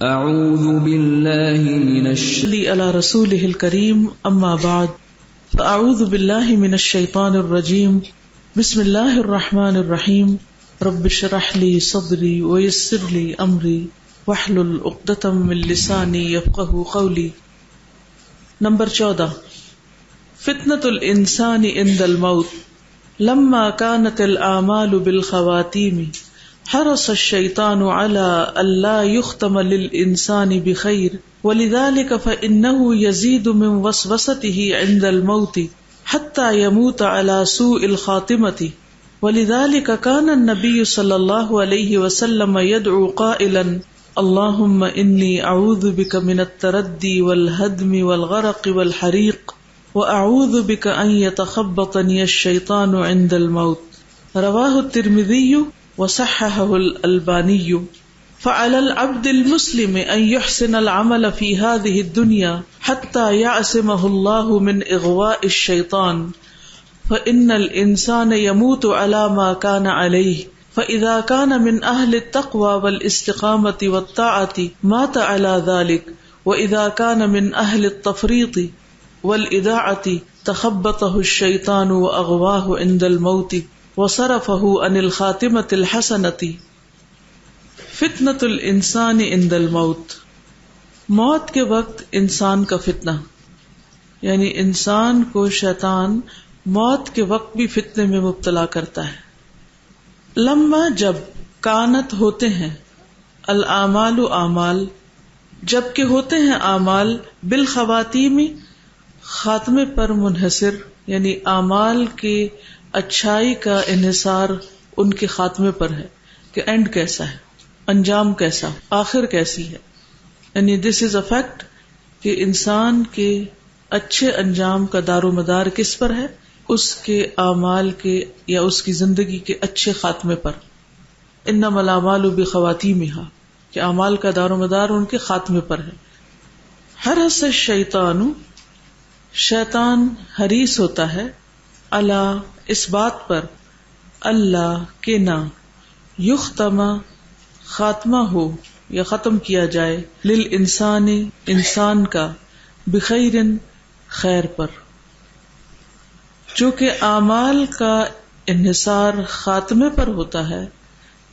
اعوذ باللہ من علی رسولہ الکریم اما بعد فاعوذ باللہ من الشیطان الرجیم بسم اللہ الرحمن الرحیم رب اشرح لی صدری ویسر لی امری واحلل عقدۃ من لسانی یفقہوا قولی۔ نمبر 14، فتنة الانسان عند الموت لما كانت الاعمال بالخواتیم حرص الشیطان على ألا يختم للإنسان بخير ولذلك فإنه يزيد من وسوسته عند الموت حتى يموت على سوء الخاتمة ولذلك كان النبي صلى الله عليه وسلم يدعو قائلا اللهم إني أعوذ بك من التردي والهدم والغرق والحريق وأعوذ بك أن يتخبطني الشيطان عند الموت۔ رواه الترمذي وصححه الألباني۔ فعلى العبد المسلم أن يحسن العمل في هذه الدنيا حتى يعصمه الله من إغواء الشيطان، فإن الإنسان يموت على ما كان عليه، فإذا كان من أهل التقوى والاستقامة والطاعة مات على ذلك، وإذا كان من أهل التفريط والإذاعة تخبطه الشيطان وأغواه عند الموت وصرفه عن الخاتمة الحسنة۔ فتنة الانسان عند الموت، موت کے وقت انسان کا فتنہ، یعنی انسان کو شیطان موت کے وقت بھی فتنے میں مبتلا کرتا ہے۔ لما جب، کانت ہوتے ہیں، الاعمال اعمال جب کہ ہوتے ہیں اعمال، بالخواتیم خاتمے پر منحصر، یعنی اعمال کے اچھائی کا انحصار ان کے خاتمے پر ہے کہ اینڈ کیسا ہے، انجام کیسا، آخر کیسی ہے، یعنی دس از اے فیکٹ کہ انسان کے اچھے انجام کا دار و مدار کس پر ہے، اس کے اعمال کے یا اس کی زندگی کے اچھے خاتمے پر۔ انما الاعمال بخواتیمہا، کہ اعمال کا دار و مدار ان کے خاتمے پر ہے۔ حرص الشیطان، شیطان حریص ہوتا ہے، اللہ اس بات پر، اللہ کے نہ، یختم خاتمہ ہو یا ختم کیا جائے، للانسان انسان کا، بخیر خیر پر۔ چونکہ اعمال کا انحصار خاتمے پر ہوتا ہے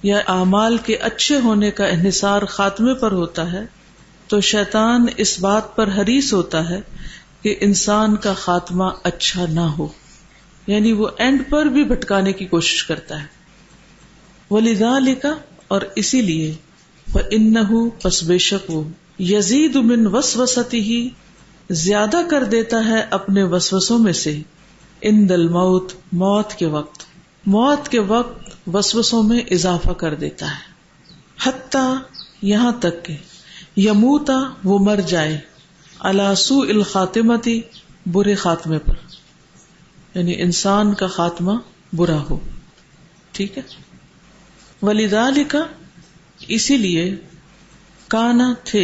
یا اعمال کے اچھے ہونے کا انحصار خاتمے پر ہوتا ہے، تو شیطان اس بات پر حریص ہوتا ہے کہ انسان کا خاتمہ اچھا نہ ہو، یعنی وہ اینڈ پر بھی بھٹکانے کی کوشش کرتا ہے۔ وَلِذَالِكَ، اور اسی لیے، فَإِنَّهُ، پس بے شک وہ، یزید من وسوسته، زیادہ کر دیتا ہے اپنے وسوسوں میں سے، عند الموت، موت کے وقت، موت کے وقت وسوسوں میں اضافہ کر دیتا ہے، حتی یہاں تک کہ یموتا، وہ مر جائے، علی سوء الخاتمۃ، برے خاتمے پر، یعنی انسان کا خاتمہ برا ہو۔ ٹھیک ہے۔ وَلِذَالِكَ، اسی لیے، کانا تھے،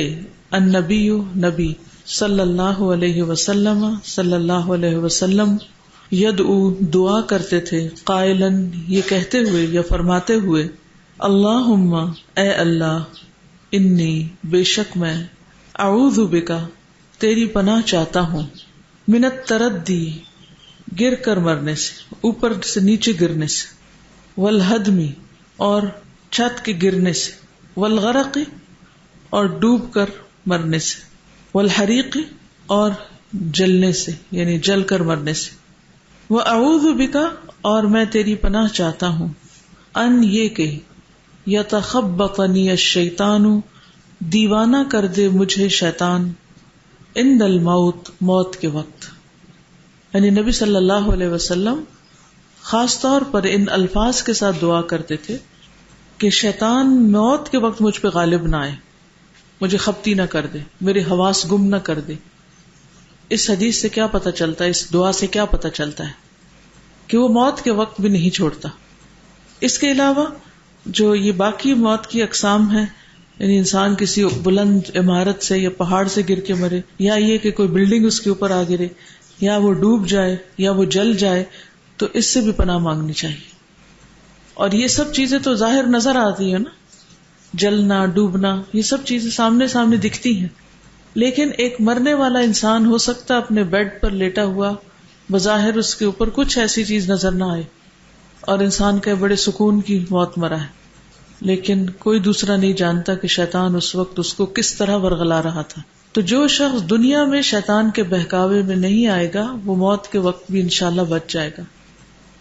النبی، نبی صلی اللہ علیہ وسلم، صلی اللہ علیہ وسلم، یدعو، دعا کرتے تھے، قائلاً، یہ کہتے ہوئے یا فرماتے ہوئے، اللہم، اے اللہ، انی، بے شک میں، اعوذ بک، تیری پناہ چاہتا ہوں، من التردی، گر کر مرنے سے، اوپر سے نیچے گرنے سے، والہدمی، اور چھت کے گرنے سے، والغرق، اور ڈوب کر مرنے سے، والحریق، اور جلنے سے، یعنی جل کر مرنے سے، وَأَعُوذُ بِكَ، اور میں تیری پناہ چاہتا ہوں، ان یہ کہ یتخبطنی الشیطان، دیوانہ کر دے مجھے شیطان، عند الموت، موت کے وقت۔ یعنی نبی صلی اللہ علیہ وسلم خاص طور پر ان الفاظ کے ساتھ دعا کرتے تھے کہ شیطان موت کے وقت مجھ پہ غالب نہ آئے، مجھے خپتی نہ کر دے، میرے حواس گم نہ کر دے۔ اس حدیث سے کیا پتہ چلتا ہے، اس دعا سے کیا پتہ چلتا ہے کہ وہ موت کے وقت بھی نہیں چھوڑتا۔ اس کے علاوہ جو یہ باقی موت کی اقسام ہیں، یعنی انسان کسی بلند عمارت سے یا پہاڑ سے گر کے مرے، یا یہ کہ کوئی بلڈنگ اس کے اوپر آ گرے، یا وہ ڈوب جائے، یا وہ جل جائے، تو اس سے بھی پناہ مانگنی چاہیے۔ اور یہ سب چیزیں تو ظاہر نظر آتی ہے نا، جلنا ڈوبنا، یہ سب چیزیں سامنے سامنے دکھتی ہیں، لیکن ایک مرنے والا انسان ہو سکتا اپنے بیڈ پر لیٹا ہوا بظاہر اس کے اوپر کچھ ایسی چیز نظر نہ آئے اور انسان کے بڑے سکون کی موت مرا ہے، لیکن کوئی دوسرا نہیں جانتا کہ شیطان اس وقت اس کو کس طرح ورغلا رہا تھا. تو جو شخص دنیا میں شیطان کے بہکاوے میں نہیں آئے گا وہ موت کے وقت بھی انشاءاللہ بچ جائے گا،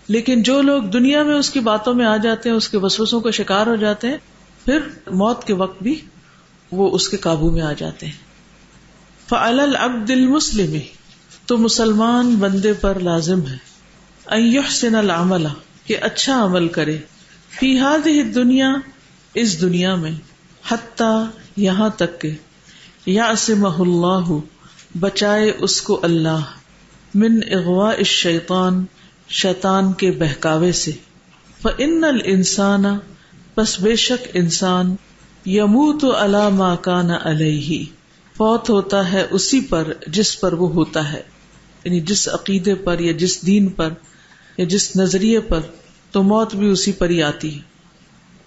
لیکن جو لوگ دنیا میں اس کی باتوں میں آ جاتے ہیں، اس کے وسوسوں کا شکار ہو جاتے ہیں، پھر موت کے وقت بھی وہ اس کے قابو میں آ جاتے ہیں. فعلی العبد المسلم، تو مسلمان بندے پر لازم ہے، ان یحسن العمل، کہ اچھا عمل کرے، فی ہذہ الدنیا، اس دنیا میں، حتی، یہاں تک کہ یعصمہ اللہ، بچائے اس کو اللہ، من اغواء الشیطان، شیطان کے بہکاوے سے. فإن الانسان، پس بے شک انسان، یموت علی ما کان علیہ، فوت ہوتا ہے اسی پر جس پر وہ ہوتا ہے، یعنی جس عقیدے پر یا جس دین پر یا جس نظریے پر، تو موت بھی اسی پر ہی آتی ہے.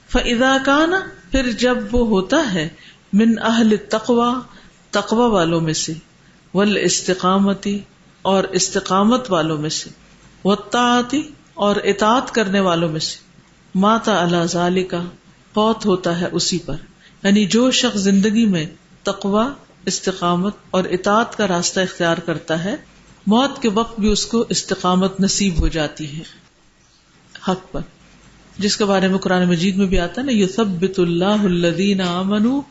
فإذا کان، پھر جب وہ ہوتا ہے، من اہل التقوی، تقوی والوں میں سے، والاستقامت، اور استقامت والوں میں سے، والطاعت، اور اطاعت کرنے والوں میں سے، مات علی ذالک، فوت ہوتا ہے اسی پر. یعنی جو شخص زندگی میں تقوی، استقامت اور اطاعت کا راستہ اختیار کرتا ہے، موت کے وقت بھی اس کو استقامت نصیب ہو جاتی ہے حق پر، جس کے بارے میں قرآن مجید میں بھی آتا ہے نا، یثبت اللہ الذین آمنوا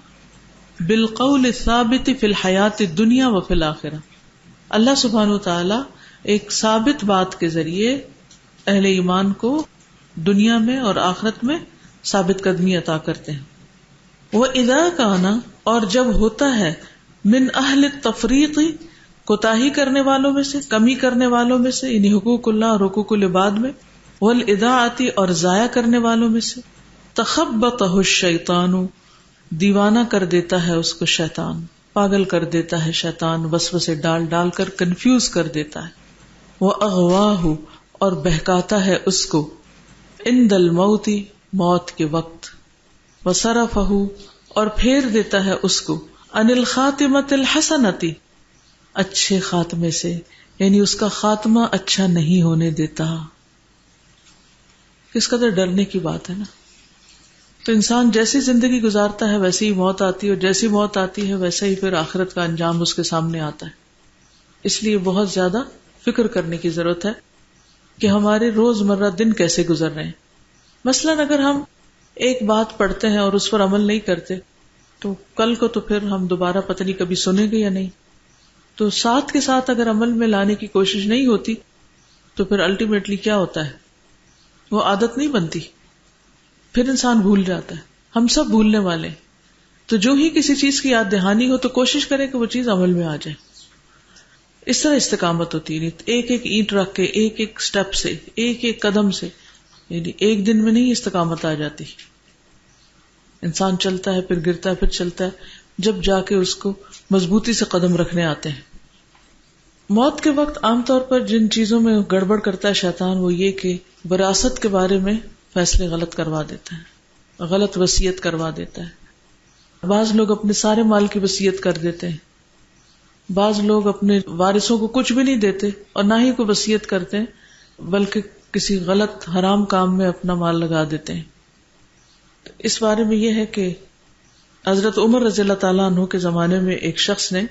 بالقول الثابت فی الحیات الدنیا وفی الآخرہ. اللہ سبحانہ وتعالی ایک ثابت بات کے ذریعے اہل ایمان کو دنیا میں اور آخرت میں ثابت قدمی عطا کرتے ہیں. وَإِذَا كَانَ، اور جب ہوتا ہے، من اہل التفریق، کوتاہی کرنے والوں میں سے، کمی کرنے والوں میں سے، یعنی حقوق اللہ اور حقوق العباد میں، والاضاعۃ، اور ضائع کرنے والوں میں سے، تخبطہ الشیطان، دیوانہ کر دیتا ہے اس کو شیطان، پاگل کر دیتا ہے شیطان، وسوسے ڈال ڈال کر کنفیوز کر دیتا ہے. وَأَغْوَاهُ، اور بہکاتا ہے اس کو، عند الموت، موت کے وقت، وَصَرَفَهُ، اور پھیر دیتا ہے اس کو، عن الخاتمۃ الحسنۃ، اچھے خاتمے سے، یعنی اس کا خاتمہ اچھا نہیں ہونے دیتا. کس قدر ڈرنے کی بات ہے نا. تو انسان جیسی زندگی گزارتا ہے ویسی ہی موت آتی ہے، اور جیسی موت آتی ہے ویسا ہی پھر آخرت کا انجام اس کے سامنے آتا ہے. اس لیے بہت زیادہ فکر کرنے کی ضرورت ہے کہ ہمارے روز مرہ دن کیسے گزر رہے ہیں. مثلاً اگر ہم ایک بات پڑھتے ہیں اور اس پر عمل نہیں کرتے تو کل کو تو پھر ہم دوبارہ پتہ نہیں کبھی سنیں گے یا نہیں. تو ساتھ کے ساتھ اگر عمل میں لانے کی کوشش نہیں ہوتی تو پھر الٹیمیٹلی کیا ہوتا ہے، وہ عادت نہیں بنتی، پھر انسان بھول جاتا ہے. ہم سب بھولنے والے ہیں، تو جو ہی کسی چیز کی یاد دہانی ہو تو کوشش کریں کہ وہ چیز عمل میں آ جائے. اس طرح استقامت ہوتی ہے، ایک ایک اینٹ رکھ کے، ایک ایک سٹیپ سے، ایک ایک قدم سے، یعنی ایک دن میں نہیں استقامت آ جاتی. انسان چلتا ہے، پھر گرتا ہے، پھر چلتا ہے، جب جا کے اس کو مضبوطی سے قدم رکھنے آتے ہیں. موت کے وقت عام طور پر جن چیزوں میں گڑبڑ کرتا ہے شیطان، وہ یہ کہ وراثت کے بارے میں فیصلے غلط کروا دیتا ہے، غلط وصیت کروا دیتا ہے. بعض لوگ اپنے سارے مال کی وصیت کر دیتے ہیں، بعض لوگ اپنے وارثوں کو کچھ بھی نہیں دیتے اور نہ ہی کوئی وصیت کرتے ہیں، بلکہ کسی غلط حرام کام میں اپنا مال لگا دیتے ہیں. اس بارے میں یہ ہے کہ حضرت عمر رضی اللہ تعالیٰ عنہ کے زمانے میں ایک شخص نے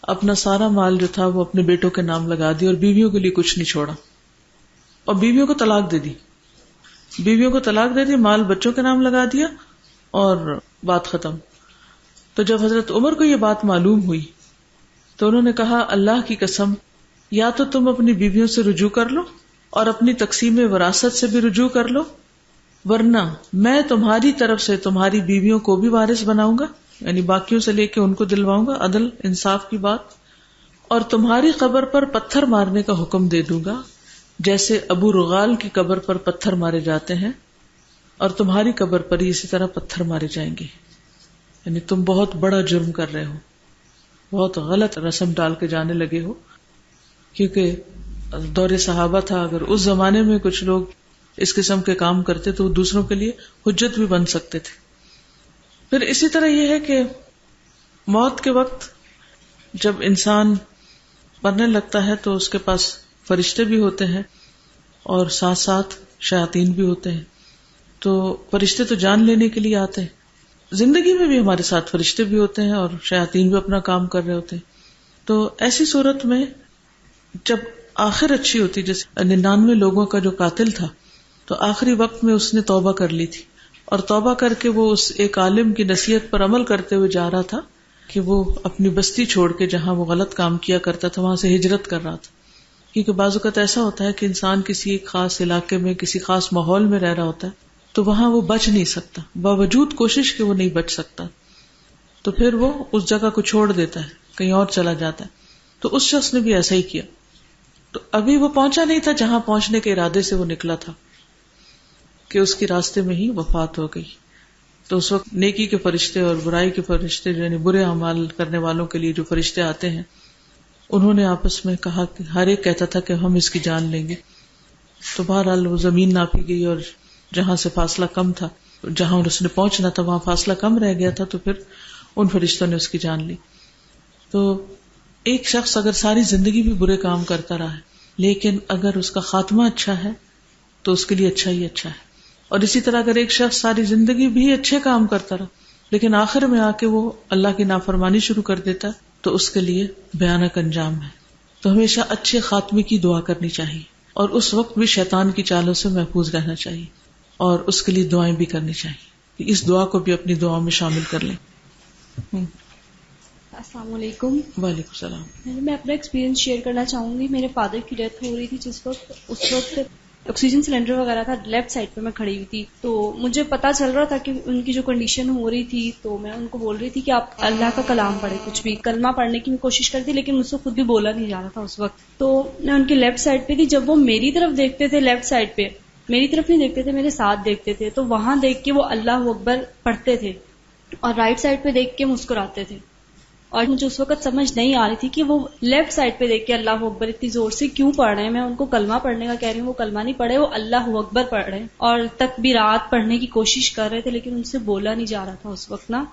اپنا سارا مال جو تھا وہ اپنے بیٹوں کے نام لگا دیا اور بیویوں کے لیے کچھ نہیں چھوڑا، اور بیویوں کو طلاق دے دی. بیویوں کو طلاق دے دی، مال بچوں کے نام لگا دیا اور بات ختم. تو جب حضرت عمر کو یہ بات معلوم ہوئی تو انہوں نے کہا، اللہ کی قسم، یا تو تم اپنی بیویوں سے رجوع کر لو اور اپنی تقسیم وراثت سے بھی رجوع کر لو، ورنہ میں تمہاری طرف سے تمہاری بیویوں کو بھی وارث بناؤں گا، یعنی باقیوں سے لے کے ان کو دلواؤں گا عدل انصاف کی بات، اور تمہاری قبر پر پتھر مارنے کا حکم دے دوں گا جیسے ابو رغال کی قبر پر پتھر مارے جاتے ہیں، اور تمہاری قبر پر ہی اسی طرح پتھر مارے جائیں گے. یعنی تم بہت بڑا جرم کر رہے ہو، بہت غلط رسم ڈال کے جانے لگے ہو. کیونکہ دور صحابہ تھا، اگر اس زمانے میں کچھ لوگ اس قسم کے کام کرتے تو وہ دوسروں کے لیے حجت بھی بن سکتے تھے. پھر اسی طرح یہ ہے کہ موت کے وقت جب انسان مرنے لگتا ہے تو اس کے پاس فرشتے بھی ہوتے ہیں اور ساتھ ساتھ شیاطین بھی ہوتے ہیں. تو فرشتے تو جان لینے کے لیے آتے ہیں، زندگی میں بھی ہمارے ساتھ فرشتے بھی ہوتے ہیں اور شیاطین بھی اپنا کام کر رہے ہوتے ہیں. تو ایسی صورت میں جب آخر اچھی ہوتی، جیسے 99 لوگوں کا جو قاتل تھا، تو آخری وقت میں اس نے توبہ کر لی تھی، اور توبہ کر کے وہ اس ایک عالم کی نصیحت پر عمل کرتے ہوئے جا رہا تھا کہ وہ اپنی بستی چھوڑ کے جہاں وہ غلط کام کیا کرتا تھا وہاں سے ہجرت کر رہا تھا. کیونکہ بعض اوقات ایسا ہوتا ہے کہ انسان کسی ایک خاص علاقے میں کسی خاص ماحول میں رہ رہا ہوتا ہے تو وہاں وہ بچ نہیں سکتا، باوجود کوشش کہ وہ نہیں بچ سکتا، تو پھر وہ اس جگہ کو چھوڑ دیتا ہے، کہیں اور چلا جاتا ہے. تو اس شخص نے بھی ایسا ہی کیا. تو ابھی وہ پہنچا نہیں تھا جہاں پہنچنے کے ارادے سے وہ نکلا تھا کہ اس کے راستے میں ہی وفات ہو گئی. تو اس وقت نیکی کے فرشتے اور برائی کے فرشتے، یعنی برے اعمال کرنے والوں کے لیے جو فرشتے آتے ہیں، انہوں نے آپس میں کہا کہ ہر ایک کہتا تھا کہ ہم اس کی جان لیں گے. تو بہرحال وہ زمین ناپی گئی اور جہاں سے فاصلہ کم تھا، جہاں اس نے پہنچنا تھا وہاں فاصلہ کم رہ گیا تھا، تو پھر ان فرشتوں نے اس کی جان لی. تو ایک شخص اگر ساری زندگی بھی برے کام کرتا رہا ہے لیکن اگر اس کا خاتمہ اچھا ہے تو اس کے لیے اچھا ہی اچھا ہے. اور اسی طرح اگر ایک شخص ساری زندگی بھی اچھے کام کرتا رہا لیکن آخر میں آ کے وہ اللہ کی نافرمانی شروع کر دیتا ہے تو اس کے لیے بھیانک انجام ہے. تو ہمیشہ اچھے خاتمے کی دعا کرنی چاہیے اور اس وقت بھی شیطان کی چالوں سے محفوظ رہنا چاہیے اور اس کے لیے دعائیں بھی کرنی چاہیے. اس دعا کو بھی اپنی دعاؤں میں شامل کر لیں. السلام علیکم. وعلیکم السلام. میں اپنا ایکسپیرینس شیئر کرنا چاہوں گی. میرے فادر کی ڈیتھ ہو رہی تھی اس وقت آکسیجن سلنڈر وغیرہ تھا، لیفٹ سائڈ پہ میں کھڑی ہوئی تھی. تو مجھے پتا چل رہا تھا کہ ان کی جو کنڈیشن ہو رہی تھی، تو میں ان کو بول رہی تھی کہ آپ اللہ کا کلام پڑھیں، کچھ بھی کلمہ پڑھنے کی میں کوشش کرتی لیکن مجھ سے خود بھی بولا نہیں جا رہا تھا اس وقت. تو میں ان کی لیفٹ سائڈ پہ تھی. جب وہ میری طرف دیکھتے تھے، لیفٹ سائڈ پہ میری طرف نہیں دیکھتے تھے، میرے ساتھ دیکھتے تھے، تو وہاں دیکھ کے وہ اللہ اکبر پڑھتے تھے اور رائٹ سائڈ پہ دیکھ کے مسکراتے تھے. اور مجھے اس وقت سمجھ نہیں آ رہی تھی کہ وہ لیفٹ سائڈ پہ دیکھ کے اللہ اکبر اتنی زور سے کیوں پڑھ رہے ہیں. میں ان کو کلمہ پڑھنے کا کہہ رہی ہوں، وہ کلمہ نہیں پڑھے، وہ اللہ اکبر پڑھ رہے ہیں اور تکبیرات پڑھنے کی کوشش کر رہے تھے لیکن ان سے بولا نہیں جا رہا تھا اس وقت نا.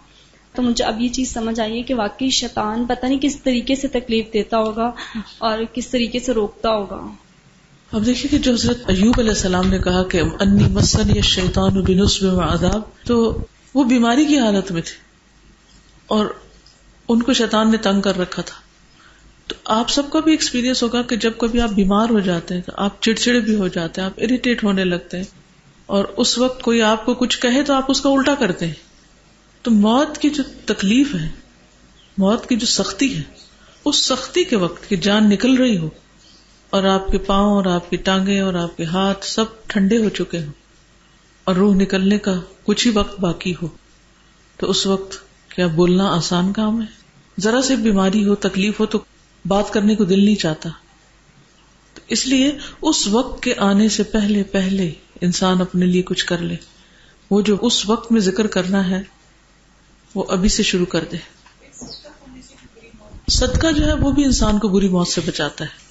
تو مجھے اب یہ چیز سمجھ آئی ہے کہ واقعی شیطان پتہ نہیں کس طریقے سے تکلیف دیتا ہوگا اور کس طریقے سے روکتا ہوگا. اب دیکھیے کہ جو حضرت ایوب علیہ السلام نے کہا کہ انی مسنی الشیطان بنصب وعذاب، تو وہ بیماری کی حالت میں تھے اور ان کو شیطان نے تنگ کر رکھا تھا. تو آپ سب کا بھی ایکسپیرینس ہوگا کہ جب کبھی آپ بیمار ہو جاتے ہیں تو آپ چڑچڑے بھی ہو جاتے ہیں، آپ اریٹیٹ ہونے لگتے ہیں اور اس وقت کوئی آپ کو کچھ کہے تو آپ اس کا الٹا کرتے ہیں. تو موت کی جو تکلیف ہے، موت کی جو سختی ہے، اس سختی کے وقت کہ جان نکل رہی ہو اور آپ کے پاؤں اور آپ کی ٹانگیں اور آپ کے ہاتھ سب ٹھنڈے ہو چکے ہوں اور روح نکلنے کا کچھ ہی وقت باقی ہو، تو اس وقت کیا بولنا آسان کام ہے؟ ذرا سی بیماری ہو، تکلیف ہو تو بات کرنے کو دل نہیں چاہتا. تو اس لیے اس وقت کے آنے سے پہلے پہلے انسان اپنے لیے کچھ کر لے. وہ جو اس وقت میں ذکر کرنا ہے وہ ابھی سے شروع کر دے. صدقہ جو ہے وہ بھی انسان کو بری موت سے بچاتا ہے.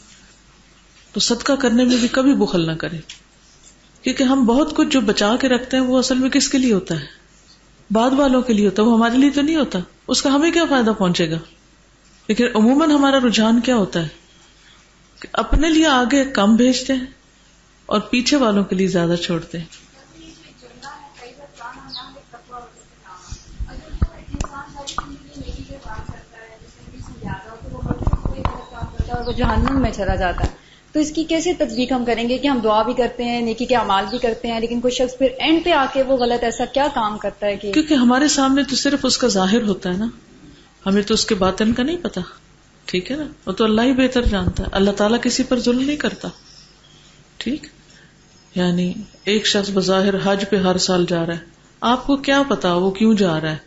تو صدقہ کرنے میں بھی کبھی بخل نہ کرے، کیونکہ ہم بہت کچھ جو بچا کے رکھتے ہیں وہ اصل میں کس کے لیے ہوتا ہے؟ بعد والوں کے لیے ہوتا ہے، وہ ہمارے لیے تو نہیں ہوتا. اس کا ہمیں کیا فائدہ پہنچے گا؟ لیکن عموماً ہمارا رجحان کیا ہوتا ہے کہ اپنے لیے آگے کم بھیجتے ہیں اور پیچھے والوں کے لیے زیادہ چھوڑتے ہیں. اور وہ جہنم میں چلا جاتا ہے. تو اس کی کیسے تطبیق ہم کریں گے کہ ہم دعا بھی کرتے ہیں، نیکی کے اعمال بھی کرتے ہیں، لیکن کوئی شخص پھر اینڈ پہ آ کے وہ غلط ایسا کیا کام کرتا ہے کہ کیونکہ ہمارے سامنے تو صرف اس کا ظاہر ہوتا ہے نا، ہمیں تو اس کے باطن کا نہیں پتا. ٹھیک ہے نا، وہ تو اللہ ہی بہتر جانتا ہے. اللہ تعالیٰ کسی پر ظلم نہیں کرتا. ٹھیک، یعنی ایک شخص بظاہر حج پہ ہر سال جا رہا ہے، آپ کو کیا پتا وہ کیوں جا رہا ہے؟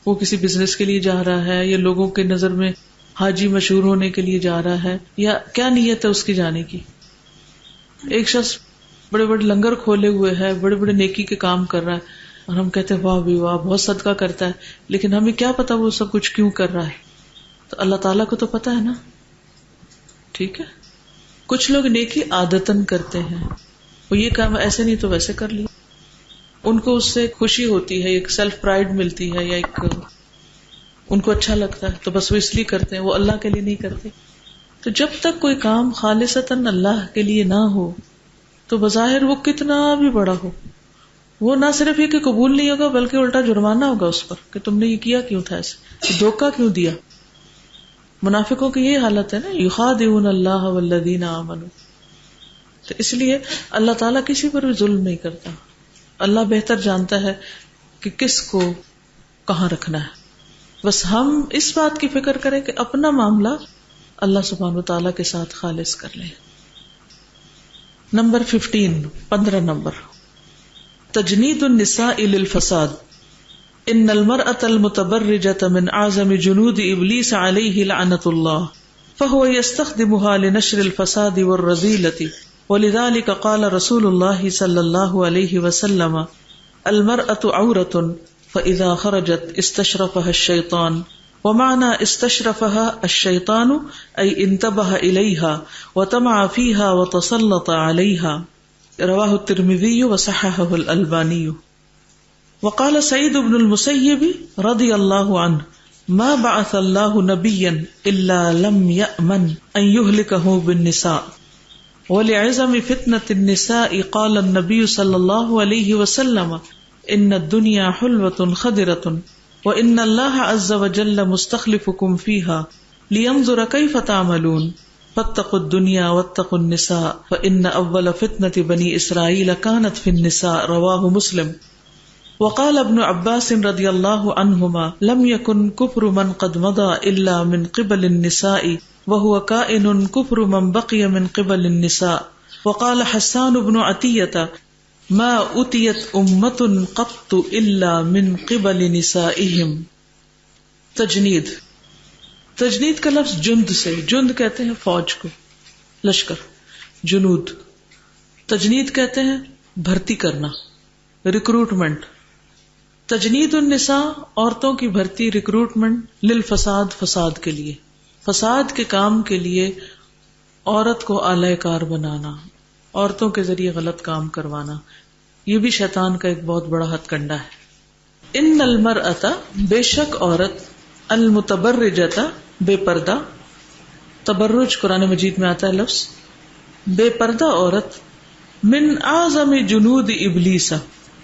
وہ کسی بزنس کے لیے جا رہا ہے یا لوگوں کے نظر میں حاجی مشہور ہونے کے لیے جا رہا ہے، یا کیا نیت ہے اس کی جانے کی؟ ایک شخص بڑے بڑے لنگر کھولے ہوئے ہے، بڑے بڑے نیکی کے کام کر رہا ہے اور ہم کہتے ہیں واہ بھی واہ بہت صدقہ کرتا ہے، لیکن ہمیں کیا پتا وہ سب کچھ کیوں کر رہا ہے؟ تو اللہ تعالیٰ کو تو پتا ہے نا. ٹھیک ہے، کچھ لوگ نیکی عادتاً کرتے ہیں، وہ یہ کام ایسے نہیں تو ویسے کر لیا. ان کو اس سے خوشی ہوتی ہے، ایک سیلف پرائڈ ملتی ہے، یا ایک ان کو اچھا لگتا ہے، تو بس وہ اس لیے کرتے ہیں، وہ اللہ کے لیے نہیں کرتے. تو جب تک کوئی کام خالصتاً اللہ کے لیے نہ ہو تو بظاہر وہ کتنا بھی بڑا ہو، وہ نہ صرف یہ کہ قبول نہیں ہوگا بلکہ الٹا جرمانہ ہوگا اس پر کہ تم نے یہ کیا کیوں تھا، ایسے دھوکہ کیوں دیا. منافقوں کی یہ حالت ہے نا، یخادعون اللہ والذین آمنوا. تو اس لیے اللہ تعالیٰ کسی پر بھی ظلم نہیں کرتا. اللہ بہتر جانتا ہے کہ کس کو کہاں رکھنا ہے. بس ہم اس بات کی فکر کریں کہ اپنا معاملہ اللہ سبحانہ وتعالیٰ کے ساتھ خالص کر لیں. نمبر 15 نمبر تجنید النساء للفساد. ان المرأة المتبرجة من اعظم جنود ابلیس علیہ لعنۃ اللہ فهو يستخدمها لنشر الفساد والرذیلة. ولذلك قال رسول الله صلی اللہ علیہ وسلم المرأة عورة فإذا خرجت استشرفها الشيطان. ومعنى استشرفها الشيطان أي انتبه إليها وطمع فيها وتسلط عليها. رواه الترمذي وصححه الألباني. وقال سعيد بن المسيب رضي الله عنه ما بعث الله نبيا إلا لم يأمن أن يهلكه بالنساء. ولعظم فتنة النساء قال النبي صلى الله عليه وسلم إن الدنيا حلوة خضرة وإن الله عز وجل مستخلفكم فيها لينظر كيف تعملون فاتقوا الدنيا واتقوا النساء فإن أول فتنة بني إسرائيل كانت في النساء. رواه مسلم. وقال ابن عباس رضي الله عنهما لم يكن كفر من قد مضى إلا من قبل النساء وهو كائن كفر من بقي من قبل النساء. وقال حسان بن عطية ما أتيت أمة قط إلا من قبل نسائهم. تجنید کا لفظ جند سے، جند کہتے ہیں فوج کو، لشکر، جنود. تجنید کہتے ہیں بھرتی کرنا، ریکروٹمنٹ. تجنید النساء عورتوں کی بھرتی، ریکروٹمنٹ، للفساد فساد کے لیے، فساد کے کام کے لیے عورت کو آلہ کار بنانا، عورتوں کے ذریعے غلط کام کروانا، یہ بھی شیطان کا ایک بہت بڑا ہتھ کنڈا ہے. ان المرأۃ بے شک عورت، المتبرجۃ بے پردہ، تبرج قرآن مجید میں آتا ہے لفظ، بے پردہ عورت، من اعظم جنود ابلیس،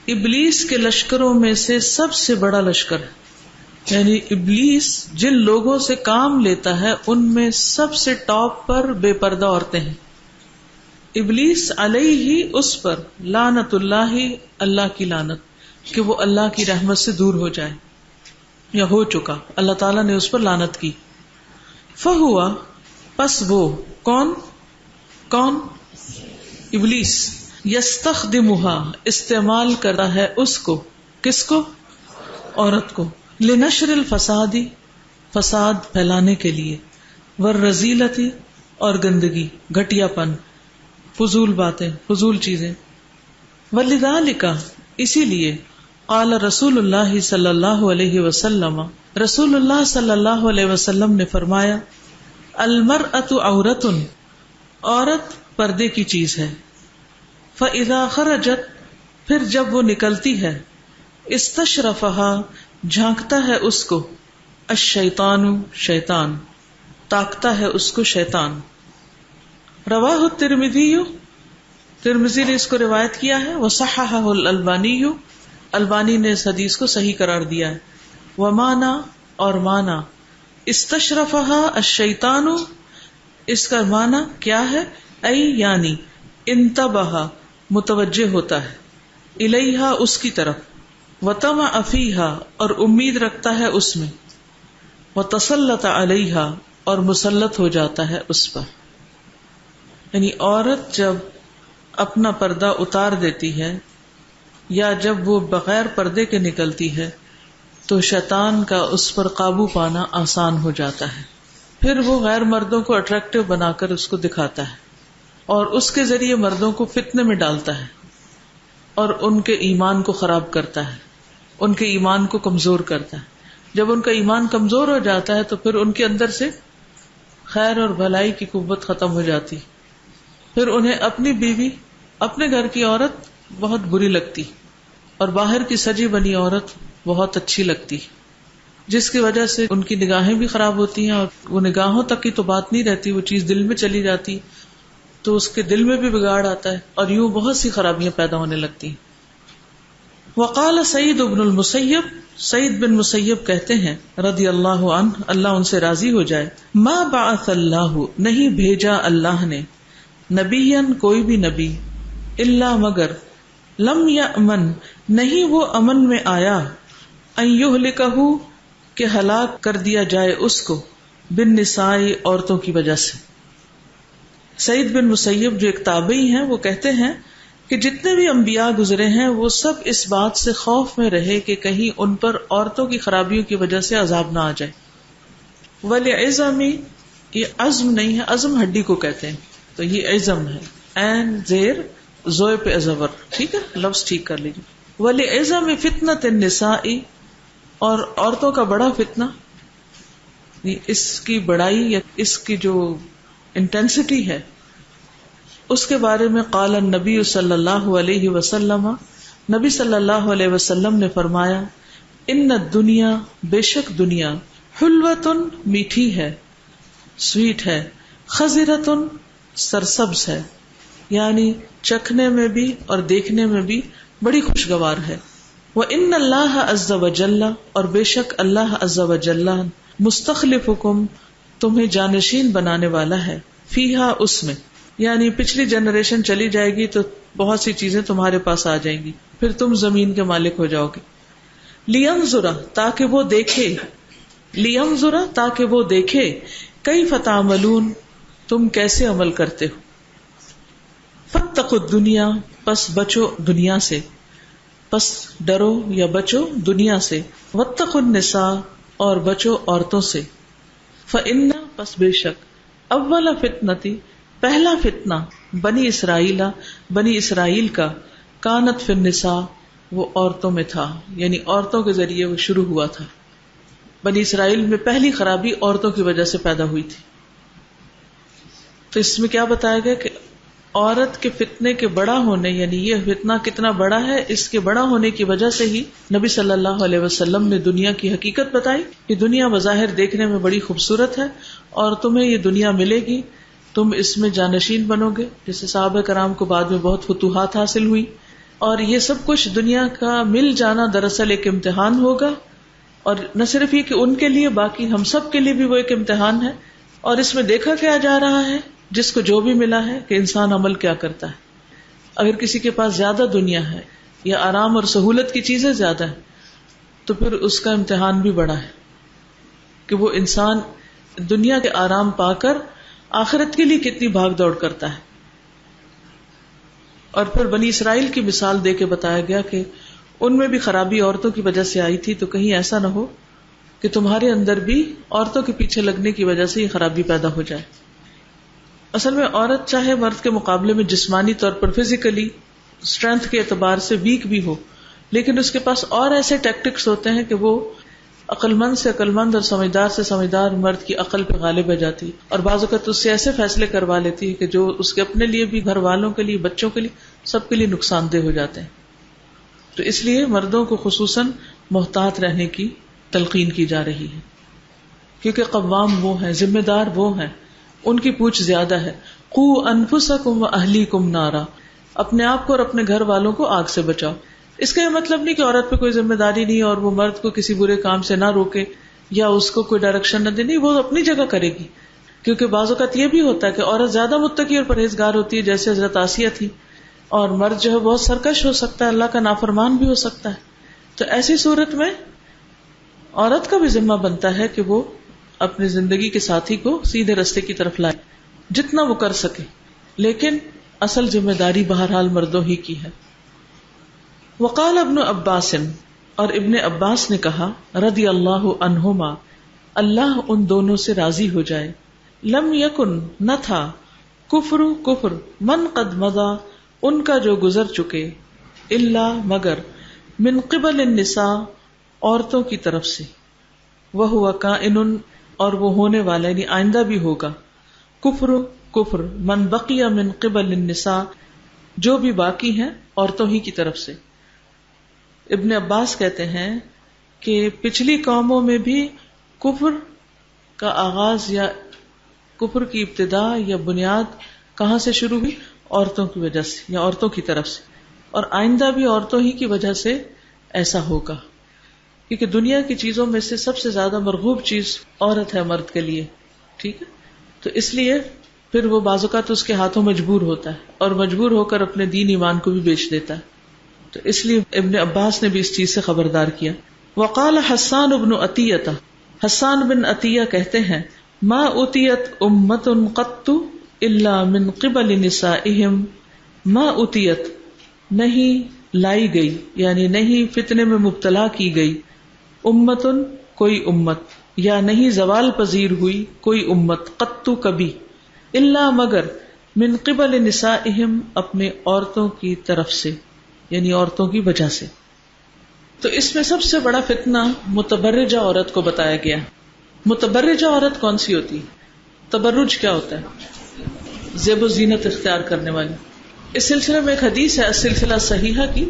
ابلیس کے لشکروں میں سے سب سے بڑا لشکر ہے. یعنی ابلیس جن لوگوں سے کام لیتا ہے ان میں سب سے ٹاپ پر بے پردہ عورتیں ہیں. ابلیس علیہ اس پر لعنت اللہ، اللہ کی لعنت، کہ وہ اللہ کی رحمت سے دور ہو جائے یا ہو چکا، اللہ تعالیٰ نے اس پر لعنت کی. فہوا پس وہ کون ابلیس، یستخدمها استعمال کرتا ہے اس کو، کس کو؟ عورت کو، لنشر الفساد فساد پھیلانے کے لیے، والرذیلۃ اور گندگی، گھٹیا پن، فضول باتیں، فضول چیزیں. ولذالک اسی لیے قال رسول اللہ صلی اللہ علیہ وسلم، رسول اللہ صلی اللہ علیہ وسلم نے فرمایا، المرأۃ عورۃ، عورت پردے کی چیز ہے. فاذا خرجت پھر جب وہ نکلتی ہے، استشرفها جھانکتا ہے اس کو، الشیطان شیطان، تاکتا ہے اس کو شیطان. رواہ الترمذی، ترمذی نے اس کو روایت کیا ہے. وصححہ الالبانی، البانی نے اس حدیث کو صحیح قرار دیا ہے. ومانا اور مانا، استشرفها الشیطان، اس کا مانا کیا ہے؟ ای یعنی انتبہ متوجہ ہوتا ہے، الیہا اس کی طرف، وطمع فیہا اور امید رکھتا ہے اس میں، وتسلط علیہا اور مسلط ہو جاتا ہے اس پر. یعنی عورت جب اپنا پردہ اتار دیتی ہے یا جب وہ بغیر پردے کے نکلتی ہے تو شیطان کا اس پر قابو پانا آسان ہو جاتا ہے. پھر وہ غیر مردوں کو اٹریکٹیو بنا کر اس کو دکھاتا ہے اور اس کے ذریعے مردوں کو فتنے میں ڈالتا ہے اور ان کے ایمان کو خراب کرتا ہے، ان کے ایمان کو کمزور کرتا ہے. جب ان کا ایمان کمزور ہو جاتا ہے تو پھر ان کے اندر سے خیر اور بھلائی کی قوت ختم ہو جاتی، پھر انہیں اپنی بیوی، اپنے گھر کی عورت بہت بری لگتی اور باہر کی سجی بنی عورت بہت اچھی لگتی، جس کی وجہ سے ان کی نگاہیں بھی خراب ہوتی ہیں، اور وہ نگاہوں تک کی تو بات نہیں رہتی، وہ چیز دل میں چلی جاتی تو اس کے دل میں بھی بگاڑ آتا ہے، اور یوں بہت سی خرابیاں پیدا ہونے لگتی ہیں۔ وقال سعید بن المسیب، سعید بن مسیب کہتے ہیں رضی اللہ عنہ، اللہ ان سے راضی ہو جائے، ما بعث اللہ، نہیں بھیجا اللہ نے، نبیًا کوئی بھی نبی، الا مگر، لم یأمن، نہیں وہ امن میں آیا، ان یہلکہ، کہ ہلاک کر دیا جائے اس کو، بالنساء، عورتوں کی وجہ سے۔ سعید بن مسیب جو ایک تابعی ہیں، وہ کہتے ہیں کہ جتنے بھی انبیاء گزرے ہیں وہ سب اس بات سے خوف میں رہے کہ کہیں ان پر عورتوں کی خرابیوں کی وجہ سے عذاب نہ آ جائے۔ وَلِعِظَمِ، یہ عزم نہیں ہے، عزم ہڈی کو کہتے ہیں، تو یہ عزم ہے، این زیر زوئے پہ ازور، ٹھیک ہے، لفظ ٹھیک کر لیجیے۔ وَلِعِظَمِ فِتْنَةِ النِّسَاءِ، اور عورتوں کا بڑا فتنہ، اس کی بڑائی یا اس کی جو انٹینسٹی ہے اس کے بارے میں قال النبی صلی اللہ علیہ وسلم، نبی صلی اللہ علیہ وسلم نے فرمایا، ان الدنیا، بے شک دنیا، حلوۃ، میٹھی ہے، سویٹ ہے، خضرۃ، سرسبز ہے، یعنی چکھنے میں بھی اور دیکھنے میں بھی بڑی خوشگوار ہے۔ وَإِنَّ اللَّهَ عَزَّ وَجَلَّ، اور بے شک اللہ عز وجل، مستخلفکم، تمہیں جانشین بنانے والا ہے، فیہا، اس میں، یعنی پچھلی جنریشن چلی جائے گی تو بہت سی چیزیں تمہارے پاس آ جائیں گی، پھر تم زمین کے مالک ہو جاؤ گے۔ لِيَنْظُرَ، تاکہ وہ دیکھے، لِيَنْظُرَ، تاکہ وہ دیکھے، کیف تعملون، تم کیسے عمل کرتے ہو۔ فاتقوا الدنیا، پس بچو دنیا سے، پس ڈرو یا بچو دنیا سے، واتقوا النساء، اور بچو عورتوں سے، فإن، پس بے شک، اول فتنتی، پہلا فتنہ، بنی اسرائیل، بنی اسرائیل کا، کانت فی النساء، وہ عورتوں میں تھا، یعنی عورتوں کے ذریعے وہ شروع ہوا تھا۔ بنی اسرائیل میں پہلی خرابی عورتوں کی وجہ سے پیدا ہوئی تھی۔ تو اس میں کیا بتایا گیا کہ عورت کے فتنے کے بڑا ہونے، یعنی یہ فتنہ کتنا بڑا ہے، اس کے بڑا ہونے کی وجہ سے ہی نبی صلی اللہ علیہ وسلم نے دنیا کی حقیقت بتائی کہ دنیا بظاہر دیکھنے میں بڑی خوبصورت ہے، اور تمہیں یہ دنیا ملے گی، تم اس میں جانشین بنو گے، جیسے صحابہ کرام کو بعد میں بہت فتوحات حاصل ہوئی، اور یہ سب کچھ دنیا کا مل جانا دراصل ایک امتحان ہوگا، اور نہ صرف یہ کہ ان کے لیے، باقی ہم سب کے لیے بھی وہ ایک امتحان ہے۔ اور اس میں دیکھا کیا جا رہا ہے، جس کو جو بھی ملا ہے، کہ انسان عمل کیا کرتا ہے۔ اگر کسی کے پاس زیادہ دنیا ہے یا آرام اور سہولت کی چیزیں زیادہ ہیں تو پھر اس کا امتحان بھی بڑا ہے کہ وہ انسان دنیا کے آرام پا کر آخرت کے لیے کتنی بھاگ دوڑ کرتا ہے۔ اور پھر بنی اسرائیل کی مثال دے کے بتایا گیا کہ ان میں بھی خرابی عورتوں کی وجہ سے آئی تھی، تو کہیں ایسا نہ ہو کہ تمہارے اندر بھی عورتوں کے پیچھے لگنے کی وجہ سے یہ خرابی پیدا ہو جائے۔ اصل میں عورت چاہے مرد کے مقابلے میں جسمانی طور پر فزیکلی اسٹرینتھ کے اعتبار سے ویک بھی ہو، لیکن اس کے پاس اور ایسے ٹیکٹکس ہوتے ہیں کہ وہ عقل مند سے عقل مند اور سمجھدار سے سمجھدار مرد کی عقل پہ غالب ہو جاتی، اور بعض اوقات اس سے ایسے فیصلے کروا لیتی ہے کہ جو اس کے اپنے لیے بھی، گھر والوں کے لیے، بچوں کے لیے، سب کے لیے نقصان دہ ہو جاتے ہیں۔ تو اس لیے مردوں کو خصوصاً محتاط رہنے کی تلقین کی جا رہی ہے، کیونکہ قوام وہ ہیں، ذمہ دار وہ ہیں، ان کی پوچھ زیادہ ہے۔ قوا انفسکم واہلیکم نارا، اپنے آپ کو اور اپنے گھر والوں کو آگ سے بچاؤ۔ اس کا یہ مطلب نہیں کہ عورت پہ کوئی ذمہ داری نہیں اور وہ مرد کو کسی برے کام سے نہ روکے یا اس کو کوئی ڈائریکشن نہ دے، نہیں، وہ اپنی جگہ کرے گی، کیونکہ بعض اوقات یہ بھی ہوتا ہے کہ عورت زیادہ متقی اور پرہیزگار ہوتی ہے، جیسے حضرت آسیہ تھی، اور مرد جو ہے بہت سرکش ہو سکتا ہے، اللہ کا نافرمان بھی ہو سکتا ہے۔ تو ایسی صورت میں عورت کا بھی ذمہ بنتا ہے کہ وہ اپنی زندگی کے ساتھی کو سیدھے رستے کی طرف لائے جتنا وہ کر سکے، لیکن اصل ذمہ داری بہرحال مردوں ہی کی ہے۔ وقال ابن عباس، اور ابن عباس نے کہا رضی اللہ عنہما، اللہ ان دونوں سے راضی ہو جائے، لم یکن، نہ تھا، کفر من قد مضى، ان کا جو گزر چکے، الا مگر، من قبل النساء، عورتوں کی طرف سے، وہو کائن، اور وہ ہونے والا، یعنی آئندہ بھی ہوگا، کفر من بقی من قبل النساء، جو بھی باقی ہیں عورتوں ہی کی طرف سے۔ ابن عباس کہتے ہیں کہ پچھلی قوموں میں بھی کفر کا آغاز یا کفر کی ابتدا یا بنیاد کہاں سے شروع ہوئی؟ عورتوں کی وجہ سے یا عورتوں کی طرف سے، اور آئندہ بھی عورتوں ہی کی وجہ سے ایسا ہوگا، کیونکہ دنیا کی چیزوں میں سے سب سے زیادہ مرغوب چیز عورت ہے مرد کے لیے، ٹھیک ہے؟ تو اس لیے پھر وہ بعض اوقات اس کے ہاتھوں مجبور ہوتا ہے اور مجبور ہو کر اپنے دین ایمان کو بھی بیچ دیتا ہے، تو اس لیے ابن عباس نے بھی اس چیز سے خبردار کیا. وقال حسان بن عطیہ، حسان بن عطیہ کہتے ہیں ما اتیت امت قط الا من قبل نسائہم، ما اتیت نہیں لائی گئی یعنی نہیں فتنے میں مبتلا کی گئی، امتن کوئی امت، یا نہیں زوال پذیر ہوئی کوئی امت، قط کبھی، الا مگر من قبل نسائہم اپنے عورتوں کی طرف سے یعنی عورتوں کی وجہ سے. تو اس میں سب سے بڑا فتنہ متبرجہ عورت کو بتایا گیا. متبرجہ عورت کون سی ہوتی ہے؟ تبرج کیا ہوتا ہے؟ زیب و زینت اختیار کرنے والی. اس سلسلے میں ایک حدیث ہے السلسلہ صحیحہ کی،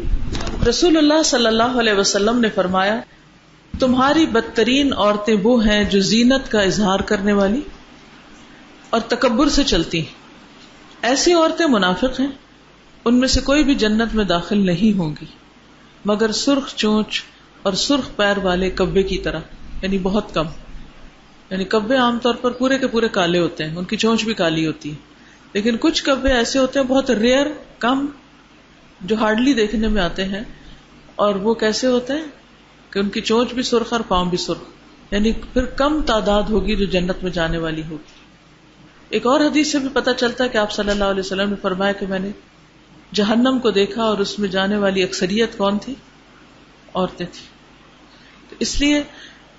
رسول اللہ صلی اللہ علیہ وسلم نے فرمایا تمہاری بدترین عورتیں وہ ہیں جو زینت کا اظہار کرنے والی اور تکبر سے چلتی ہیں. ایسی عورتیں منافق ہیں، ان میں سے کوئی بھی جنت میں داخل نہیں ہوں گی مگر سرخ چونچ اور سرخ پیر والے کبے کی طرح، یعنی بہت کم. یعنی کبے عام طور پر پورے کے پورے کالے ہوتے ہیں، ان کی چونچ بھی کالی ہوتی ہے، لیکن کچھ کبے ایسے ہوتے ہیں بہت ریئر، کم، جو ہارڈلی دیکھنے میں آتے ہیں. اور وہ کیسے ہوتے ہیں کہ ان کی چونچ بھی سرخ اور پاؤں بھی سرخ، یعنی پھر کم تعداد ہوگی جو جنت میں جانے والی ہوگی. ایک اور حدیث سے بھی پتہ چلتا ہے کہ آپ صلی اللہ علیہ وسلم نے فرمایا کہ میں نے جہنم کو دیکھا اور اس میں جانے والی اکثریت کون تھی؟ عورتیں تھیں. تو اس لیے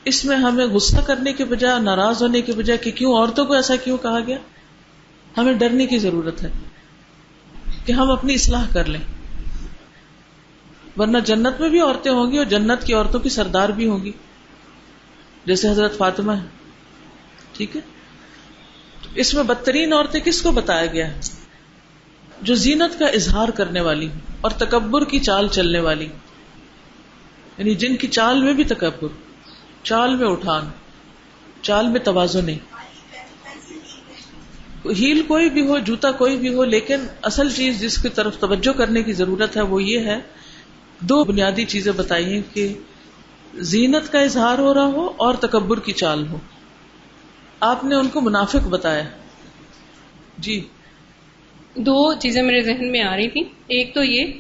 اس میں ہمیں غصہ کرنے کے بجائے، ناراض ہونے کے بجائے کہ کیوں عورتوں کو ایسا کیوں کہا گیا، ہمیں ڈرنے کی ضرورت ہے کہ ہم اپنی اصلاح کر لیں، ورنہ جنت میں بھی عورتیں ہوں گی اور جنت کی عورتوں کی سردار بھی ہوں گی، جیسے حضرت فاطمہ ہے. ٹھیک ہے، اس میں بدترین عورتیں کس کو بتایا گیا ہے؟ جو زینت کا اظہار کرنے والی اور تکبر کی چال چلنے والی، یعنی جن کی چال میں بھی تکبر، چال میں اٹھان، چال میں تواضع نہیں. ہیل کوئی بھی ہو، جوتا کوئی بھی ہو، لیکن اصل چیز جس کی طرف توجہ کرنے کی ضرورت ہے وہ یہ ہے، دو بنیادی چیزیں بتائی ہیں کہ زینت کا اظہار ہو رہا ہو اور تکبر کی چال ہو. آپ نے ان کو منافق بتایا. جی، دو چیزیں میرے ذہن میں آ رہی تھی. ایک تو یہ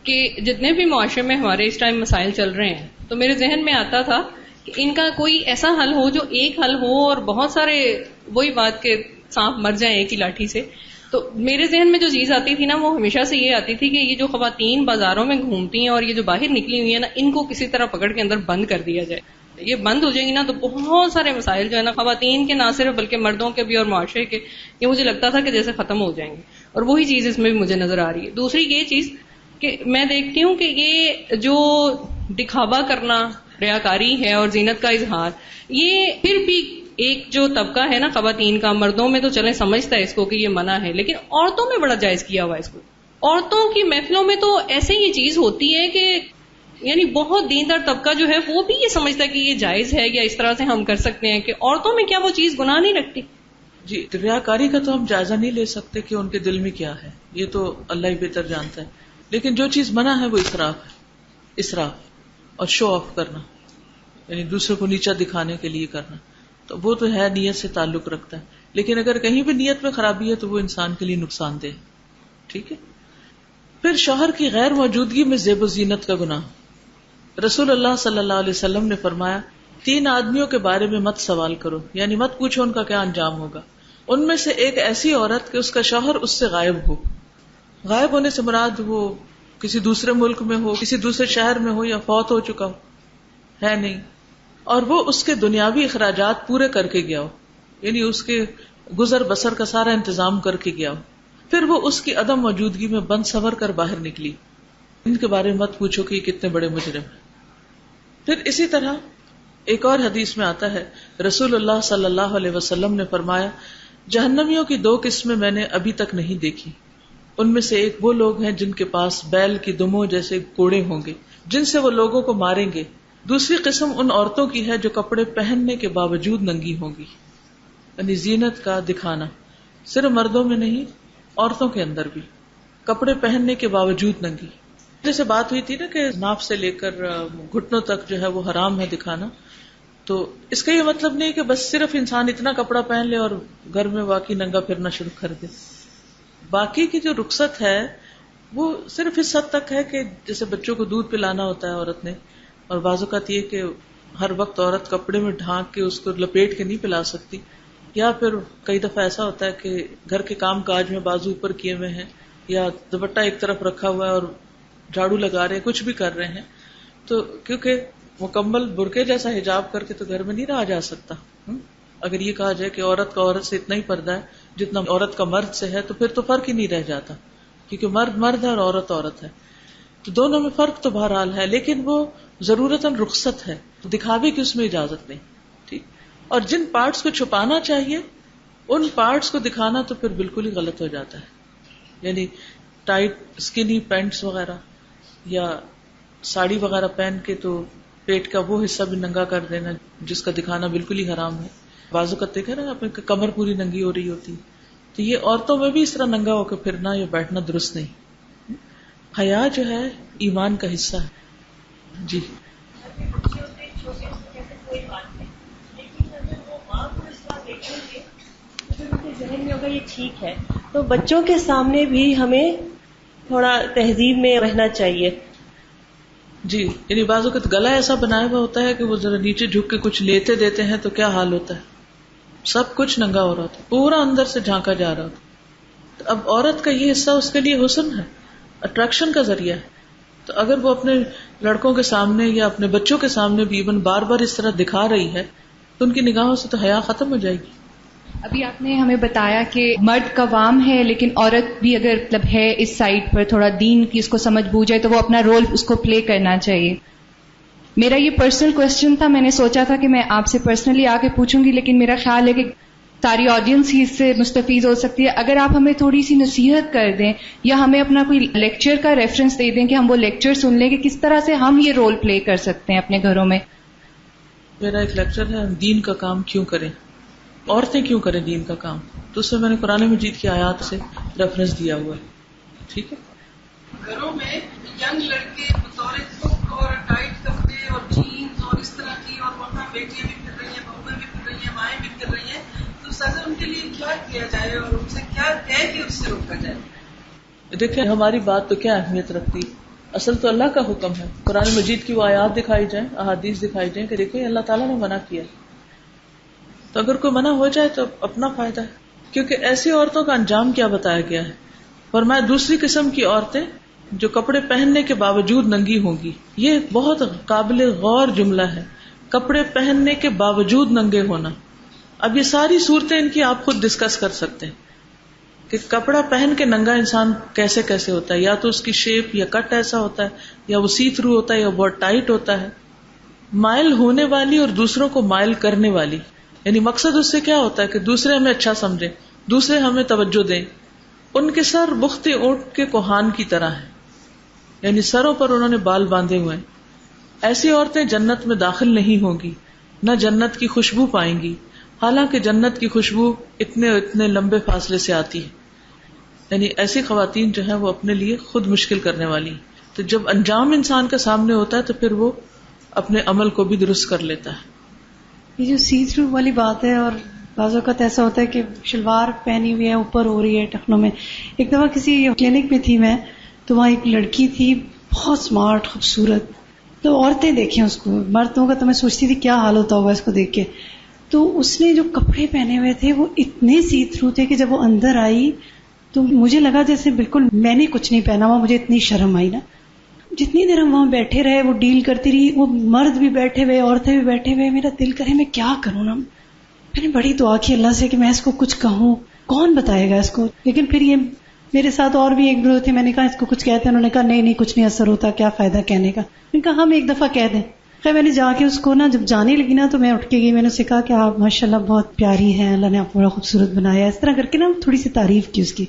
کہ جتنے بھی معاشرے میں ہمارے اس ٹائم مسائل چل رہے ہیں تو میرے ذہن میں آتا تھا کہ ان کا کوئی ایسا حل ہو جو ایک حل ہو اور بہت سارے، وہی بات کہ سانپ مر جائیں ایک ہی لاٹھی سے. تو میرے ذہن میں جو چیز آتی تھی نا وہ ہمیشہ سے یہ آتی تھی کہ یہ جو خواتین بازاروں میں گھومتی ہیں اور یہ جو باہر نکلی ہوئی ہیں نا، ان کو کسی طرح پکڑ کے اندر بند کر دیا جائے. یہ بند ہو جائیں گی نا تو بہت سارے مسائل جو ہے نا خواتین کے نہ صرف بلکہ مردوں کے بھی اور معاشرے کے، یہ مجھے لگتا تھا کہ جیسے ختم ہو جائیں گے، اور وہی چیز اس میں بھی مجھے نظر آ رہی ہے. دوسری یہ چیز کہ میں دیکھتی ہوں کہ یہ جو دکھاوا کرنا، ریاکاری ہے اور زینت کا اظہار، یہ پھر بھی ایک جو طبقہ ہے نا خواتین کا، مردوں میں تو چلیں سمجھتا ہے اس کو کہ یہ منع ہے، لیکن عورتوں میں بڑا جائز کیا ہوا ہے اس کو. عورتوں کی محفلوں میں تو ایسے یہ چیز ہوتی ہے کہ یعنی بہت دیندار طبقہ جو ہے وہ بھی یہ سمجھتا ہے کہ یہ جائز ہے یا اس طرح سے ہم کر سکتے ہیں، کہ عورتوں میں کیا وہ چیز گناہ نہیں رکھتی. جی، ریاکاری کا تو ہم جائزہ نہیں لے سکتے کہ ان کے دل میں کیا ہے، یہ تو اللہ ہی بہتر جانتا ہے. لیکن جو چیز منع ہے وہ اسراف ہے، اسراف اور شو آف کرنا، یعنی دوسرے کو نیچا دکھانے کے لیے کرنا، تو وہ تو ہے نیت سے تعلق رکھتا ہے. لیکن اگر کہیں بھی نیت میں خرابی ہے تو وہ انسان کے لیے نقصان دہ. ٹھیک ہے. پھر شوہر کی غیر موجودگی میں زیب و زینت کا گناہ. رسول اللہ صلی اللہ علیہ وسلم نے فرمایا 3 آدمیوں کے بارے میں مت سوال کرو، یعنی مت پوچھو ان کا کیا انجام ہوگا. ان میں سے ایک ایسی عورت کہ اس کا شوہر اس سے غائب ہو. غائب ہونے سے مراد وہ کسی دوسرے ملک میں ہو، کسی دوسرے شہر میں ہو، یا فوت ہو چکا ہو، ہے نہیں، اور وہ اس کے دنیاوی اخراجات پورے کر کے گیا ہو، یعنی اس کے گزر بسر کا سارا انتظام کر کے گیا ہو. پھر وہ اس کی عدم موجودگی میں بند سنور کر باہر نکلی. ان کے بارے میں مت پوچھو کہ یہ کتنے بڑے مجرم ہیں. پھر اسی طرح ایک اور حدیث میں آتا ہے، رسول اللہ صلی اللہ علیہ وسلم نے فرمایا جہنمیوں کی 2 قسمیں میں نے ابھی تک نہیں دیکھی، ان میں سے ایک وہ لوگ ہیں جن کے پاس بیل کی دموں جیسے کوڑے ہوں گے جن سے وہ لوگوں کو ماریں گے. دوسری قسم ان عورتوں کی ہے جو کپڑے پہننے کے باوجود ننگی ہوں گی. یعنی زینت کا دکھانا صرف مردوں میں نہیں، عورتوں کے اندر بھی کپڑے پہننے کے باوجود ننگی. جیسے بات ہوئی تھی نا کہ ناف سے لے کر گھٹنوں تک جو ہے وہ حرام ہے دکھانا، تو اس کا یہ مطلب نہیں کہ بس صرف انسان اتنا کپڑا پہن لے اور گھر میں باقی ننگا پھرنا شروع کر دے. باقی کی جو رخصت ہے وہ صرف اس حد تک ہے کہ جیسے بچوں کو دودھ پلانا ہوتا ہے عورت نے، اور بعض اوقات یہ کہ ہر وقت عورت کپڑے میں ڈھانک کے اس کو لپیٹ کے نہیں پلا سکتی، یا پھر کئی دفعہ ایسا ہوتا ہے کہ گھر کے کام کاج میں بازو اوپر کیے ہوئے ہیں یا دوپٹہ ایک طرف رکھا ہوا ہے اور جھاڑو لگا رہے ہیں، کچھ بھی کر رہے ہیں، تو کیونکہ مکمل برقعے جیسا حجاب کر کے تو گھر میں نہیں رہا جا سکتا. اگر یہ کہا جائے کہ عورت کا عورت سے اتنا ہی پردہ ہے جتنا عورت کا مرد سے ہے، تو پھر تو فرق ہی نہیں رہ جاتا، کیونکہ مرد مرد ہے اور عورت عورت ہے. تو دونوں میں فرق تو بہرحال ہے، لیکن وہ ضرورتاً رخصت ہے، دکھاوے کی اس میں اجازت نہیں. ٹھیک. اور جن پارٹس کو چھپانا چاہیے ان پارٹس کو دکھانا تو پھر بالکل ہی غلط ہو جاتا ہے. یعنی ٹائٹ اسکنی پینٹس وغیرہ یا ساڑی وغیرہ پہن کے تو پیٹ کا وہ حصہ بھی ننگا کر دینا جس کا دکھانا بالکل ہی حرام ہے. بازو کا دیکھا نا اپنی کمر پوری ننگی ہو رہی ہوتی، تو یہ عورتوں میں بھی اس طرح ننگا ہو کے پھرنا یا بیٹھنا درست نہیں. حیا جو ہے ایمان کا حصہ ہے. جی ذہن میں ہوگا یہ ٹھیک ہے، تو بچوں کے سامنے بھی ہمیں تھوڑا تہذیب میں رہنا چاہیے. جی یعنی بعض اوقات گلا ایسا بنایا ہوا ہوتا ہے کہ وہ ذرا نیچے جھک کے کچھ لیتے دیتے ہیں تو کیا حال ہوتا ہے، سب کچھ ننگا ہو رہا ہوتا ہے، پورا اندر سے جھانکا جا رہا ہوتا ہے. تو اب عورت کا یہ حصہ اس کے لیے حسن ہے، اٹریکشن کا ذریعہ ہے. تو اگر وہ اپنے لڑکوں کے سامنے یا اپنے بچوں کے سامنے بھی ایون بار بار اس طرح دکھا رہی ہے تو ان کی نگاہوں سے تو حیا ختم ہو جائے گی. ابھی آپ نے ہمیں بتایا کہ مرد قوام ہے لیکن عورت بھی اگر مطلب ہے اس سائڈ پر تھوڑا دین کی اس کو سمجھ بوجھ ہے تو وہ اپنا رول اس کو پلے کرنا چاہیے. میرا یہ پرسنل کوسچن تھا، میں نے سوچا تھا کہ میں آپ سے پرسنلی آ کے پوچھوں گی، لیکن میرا خیال ہے کہ ساری آڈینس ہی اس سے مستفید ہو سکتی ہے. اگر آپ ہمیں تھوڑی سی نصیحت کر دیں یا ہمیں اپنا کوئی لیکچر کا ریفرنس دے دیں کہ ہم وہ لیکچر سن لیں کہ کس طرح سے ہم یہ رول پلے کر سکتے ہیں اپنے گھروں میں. میرا ایک لیکچر ہے دین کا کام کیوں کریں، عورتیں کیوں کریں دین کا کام، تو اس میں میں نے قرآن مجید کی آیات سے ریفرنس دیا ہوا ہے. ٹھیک ہے. گھروں میں ینگ لڑکے بطور کک اور ٹائٹ کپڑے اور جینز اور اس طرح کی، اور وہاں بیٹیاں بھی پھر رہی ہیں، بہویں بھی پھر رہی ہیں، مائیں بھی پھر رہی ہیں، تو سزا ان کے لیے کیا کیا جائے اور ان سے کیا ہے کہ اس سے روکا جائے. دیکھیں ہماری بات تو کیا اہمیت رکھتی، اصل تو اللہ کا حکم ہے. قرآن مجید کی وہ آیات دکھائی جائیں، احادیث دکھائی جائیں کہ دیکھیں اللہ تعالیٰ نے منع کیا، تو اگر کوئی منع ہو جائے تو اپنا فائدہ ہے. کیونکہ ایسی عورتوں کا انجام کیا بتایا گیا ہے. فرمایا دوسری قسم کی عورتیں جو کپڑے پہننے کے باوجود ننگی ہوں گی. یہ بہت قابل غور جملہ ہے، کپڑے پہننے کے باوجود ننگے ہونا. اب یہ ساری صورتیں ان کی آپ خود ڈسکس کر سکتے ہیں کہ کپڑا پہن کے ننگا انسان کیسے کیسے ہوتا ہے. یا تو اس کی شیپ یا کٹ ایسا ہوتا ہے، یا وہ سی تھرو ہوتا ہے، یا بہت ٹائٹ ہوتا ہے. مائل ہونے والی اور دوسروں کو مائل کرنے والی، یعنی مقصد اس سے کیا ہوتا ہے کہ دوسرے ہمیں اچھا سمجھیں، دوسرے ہمیں توجہ دیں. ان کے سر بخت اونٹ کے کوہان کی طرح ہیں، یعنی سروں پر انہوں نے بال باندھے ہوئے ہیں. ایسی عورتیں جنت میں داخل نہیں ہوں گی، نہ جنت کی خوشبو پائیں گی، حالانکہ جنت کی خوشبو اتنے لمبے فاصلے سے آتی ہے. یعنی ایسی خواتین جو ہیں وہ اپنے لیے خود مشکل کرنے والی. تو جب انجام انسان کے سامنے ہوتا ہے تو پھر وہ اپنے عمل کو بھی درست کر لیتا ہے. یہ جو سی تھرو والی بات ہے، اور بعض اوقات ایسا ہوتا ہے کہ شلوار پہنی ہوئی ہے اوپر ہو رہی ہے ٹخنوں میں. ایک دفعہ کسی کلینک میں تھی میں، تو وہاں ایک لڑکی تھی بہت اسمارٹ خوبصورت، تو عورتیں دیکھیں اس کو، مردوں کا تو میں سوچتی تھی کیا حال ہوتا ہوگا اس کو دیکھ کے. تو اس نے جو کپڑے پہنے ہوئے تھے وہ اتنے سی تھرو تھے کہ جب وہ اندر آئی تو مجھے لگا جیسے بالکل میں نے کچھ نہیں پہنا ہوا. مجھے اتنی شرم آئی نا. جتنی دیر ہم وہاں بیٹھے رہے وہ ڈیل کرتی رہی، وہ مرد بھی بیٹھے ہوئے، عورتیں بھی بیٹھے ہوئے. میرا دل کرے میں کیا کروں نا. میں نے بڑی دعا کی اللہ سے کہ میں اس کو کچھ کہوں، کون بتائے گا اس کو. لیکن پھر یہ میرے ساتھ اور بھی ایک دو تھے، میں نے کہا اس کو کچھ کہتے ہیں، انہوں نے کہا نہیں کچھ نہیں اثر ہوتا، کیا فائدہ کہنے کا. میں نے کہا ہم ایک دفعہ کہہ دیں. خیر میں نے جا کے اس کو نا جب جانے لگی نا تو میں اٹھ کے گئی، میں نے اسے کہا کہ آپ ماشاء اللہ بہت پیاری ہیں، اللہ نے آپ کو بڑا خوبصورت بنایا. اس طرح کر کے نا تھوڑی سی تعریف کی اس کی.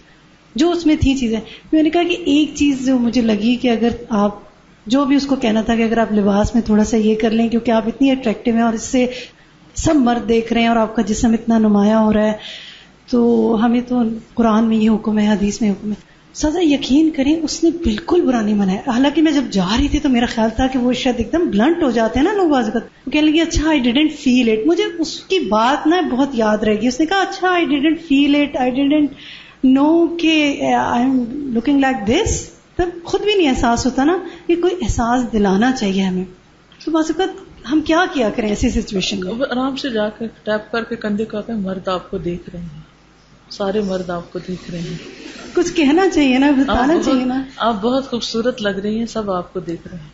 جو اس میں تھی چیزیں. میں نے کہا کہ ایک چیز جو مجھے لگی کہ اگر آپ جو بھی اس کو کہنا تھا کہ اگر آپ لباس میں تھوڑا سا یہ کر لیں کیونکہ آپ اتنی اٹریکٹیو ہیں اور اس سے سب مرد دیکھ رہے ہیں اور آپ کا جسم اتنا نمایاں ہو رہا ہے, تو ہمیں تو قرآن میں یہ حکم ہے, حدیث میں حکم ہے. سزا یقین کریں اس نے بالکل برا نہیں منایا. حالانکہ میں جب جا رہی تھی تو میرا خیال تھا کہ وہ شاید ایک دم بلنٹ ہو جاتے ہیں نا لوگ بعض اوقات, وہ کہنے لگے اچھا آئی ڈیڈنٹ فیل اٹ. مجھے اس کی بات نا بہت یاد رہے گی. اس نے کہا اچھا I didn't feel it, I didn't know کہ I am looking like this. تب خود بھی نہیں احساس ہوتا نا, کہ کوئی احساس دلانا چاہیے ہمیں. تو بعض اوقات ہم کیا کریں ایسی سچویشن میں؟ آرام سے جا کے ٹیپ کر کے کندھے کو آتے ہیں, مرد آپ کو دیکھ رہے ہیں, سارے مرد آپ کو دیکھ رہے ہیں, کچھ کہنا چاہیے نا, بتانا چاہیے نا. آپ بہت خوبصورت لگ رہی ہیں, سب آپ کو دیکھ رہے ہیں.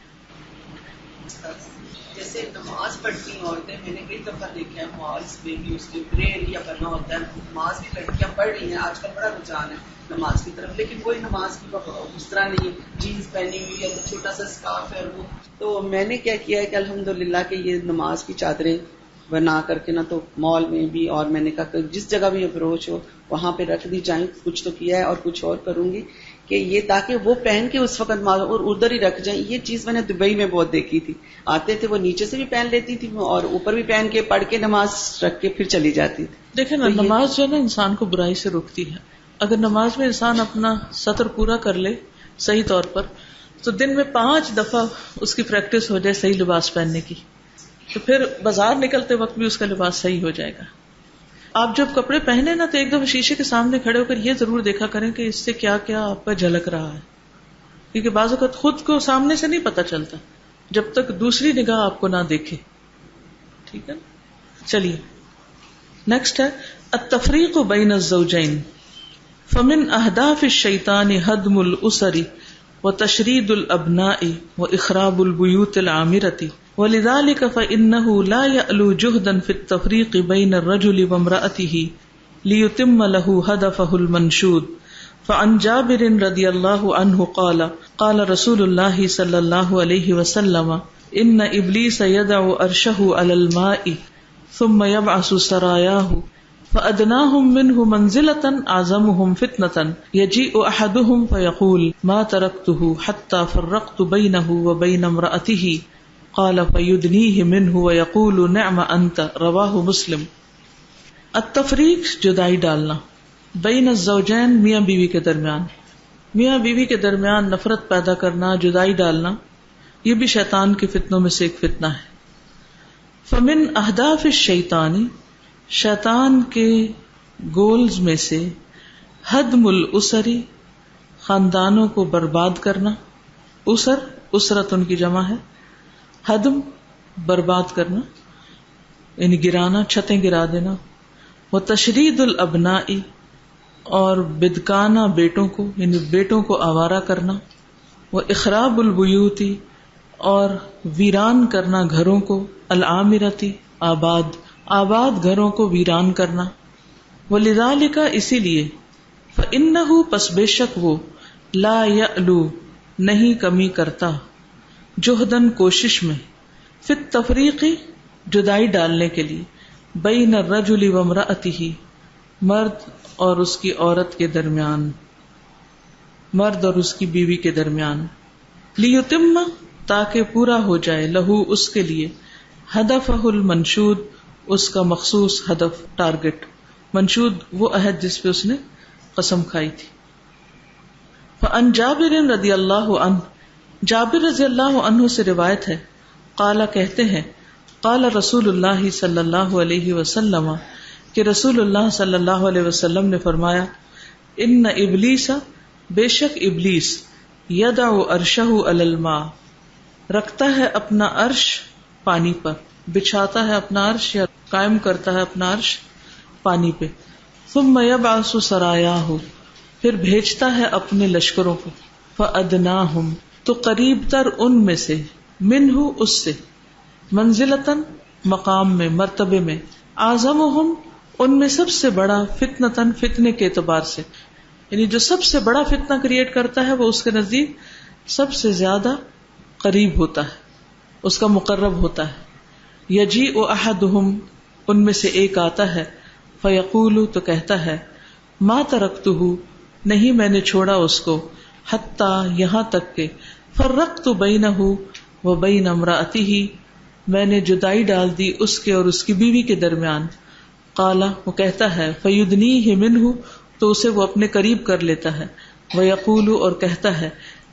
جیسے نماز پڑھتی ہیں عورتیں, میں نے کئی دفعہ دیکھا ہے مالس میں بھی اس کے پرے ایریا بنا ہوتا ہے. نماز بھی لڑکیاں پڑھ رہی ہیں, آج کل بڑا رجحان ہے نماز کی طرف, لیکن کوئی نماز کی اس طرح نہیں, جینس پہنی ہوئی ہے, چھوٹا سا اسکارف ہے. وہ تو میں نے کیا کیا ہے کہ الحمدللہ کہ یہ نماز کی چادریں بنا کر کے نا تو مال میں بھی, اور میں نے کہا کہ جس جگہ بھی اپروچ ہو وہاں پہ رکھ دی جائیں. کچھ تو کیا ہے اور کچھ اور کروں گی کہ یہ تاکہ وہ پہن کے اس وقت اور ادھر ہی رکھ جائیں. یہ چیز میں نے دبئی میں بہت دیکھی تھی, آتے تھے وہ نیچے سے بھی پہن لیتی تھی اور اوپر بھی پہن کے پڑھ کے نماز رکھ کے پھر چلی جاتی تھی. دیکھیں نا, نماز جو ہے نا انسان کو برائی سے روکتی ہے. اگر نماز میں انسان اپنا سطر پورا کر لے صحیح طور پر, تو دن میں 5 دفعہ اس کی پریکٹس ہو جائے صحیح لباس پہننے کی, تو پھر بازار نکلتے وقت بھی اس کا لباس صحیح ہو جائے گا. آپ جب کپڑے پہنے نا تو ایک دفعہ شیشے کے سامنے کھڑے ہو کر یہ ضرور دیکھا کریں کہ اس سے کیا کیا آپ کا جھلک رہا ہے, کیونکہ بعض اوقات خود کو سامنے سے نہیں پتا چلتا جب تک دوسری نگاہ آپ کو نہ دیکھے. ٹھیک ہے, چلیے نیکسٹ ہے التفریق بین الزوجین. فمن اہداف الشیطان هدم الاسر وتشرید الابناء واخراب البیوت العامرة, ولذلك فإنه لا يألو جهدا في التفريق بين الرجل وامرأته ليتم له هدفه المنشود. فعن جابر رضي الله عنه قال قال رسول الله صلى الله عليه وسلم إن إبليس يدع عرشه على الماء ثم يبعث سراياه فأدناهم منه منزلة أعظمهم فتنة يجيء أحدهم فيقول ما تركته حتى فرقت بينه وبين امرأته قال فيدنيه منه ويقول نعم أنت. رواه مسلم. التفریق جدائی ڈالنا, بین الزوجین میاں بیوی کے درمیان, میاں بیوی کے درمیان نفرت پیدا کرنا, جدائی ڈالنا, یہ بھی شیطان کے فتنوں میں سے ایک فتنہ ہے. فمن اہداف الشیطان, شیطان کے گولز میں سے, ہدم الاسری, خاندانوں کو برباد کرنا. اسر, اسرت ان کی جمع ہے, ہدم برباد کرنا یعنی گرانا, چھتیں گرا دینا. وہ تشرید الابناء, اور بدکانا بیٹوں کو یعنی بیٹوں کو آوارہ کرنا. وہ اخراب البیوتی, اور ویران کرنا گھروں کو. العامرتی, آباد, آباد گھروں کو ویران کرنا. ولذالک, اسی لیے. فإنہ, پس بے شک وہ. لا یألو, نہیں کمی کرتا. جہدن, کوشش میں. فی التفریق, جدائی ڈالنے کے لیے. بین الرجل وامرأتہ, مرد اور اس کی عورت کے درمیان, مرد اور اس کی بیوی کے درمیان. لیتم, تاکہ پورا ہو جائے. لہو, اس کے لیے. ہدفہ المنشود, اس کا مخصوص ہدف, ٹارگٹ. منشود وہ عہد جس پہ اس نے قسم کھائی تھی. فعن جابر رضی اللہ عنہ, جابر رضی اللہ عنہ سے روایت ہے, قال, کہتے ہیں, قال رسول اللہ صلی اللہ علیہ وسلم, کہ رسول اللہ صلی اللہ علیہ وسلم نے فرمایا, ان ابلیس, بے شک ابلیس, یدع عرشہ علی الماء, رکھتا ہے اپنا عرش پانی پر, بچھاتا ہے اپنا عرش یا قائم کرتا ہے اپنا عرش پانی پہ. ثم یبعث سرایاہ, پھر بھیجتا ہے اپنے لشکروں کو. فادناہم, تو قریب تر ان میں سے. منہ, اس سے. منزلتاً, مقام میں, مرتبے میں. اعظمہم, ان میں سب سے بڑا. فتنتاً, فتنے کے اعتبار سے, یعنی جو سب سے بڑا فتنہ کریٹ کرتا ہے وہ اس کے نزدیک سب سے زیادہ قریب ہوتا ہے, اس کا مقرب ہوتا ہے. یجیء احدہم, ان میں سے ایک آتا ہے. فیقول, تو کہتا ہے. ما ترکتہ, نہیں میں نے چھوڑا اس کو، حتی یہاں تک کہ فرقت بینہ و بین امرأتہ میں نے جدائی ڈال دی اس کے اور اس کی بیوی کے درمیان. قال وہ کہتا ہے فیدنیہ منہ تو اسے وہ اپنے قریب کر لیتا ہے، ویقول اور کہتا ہے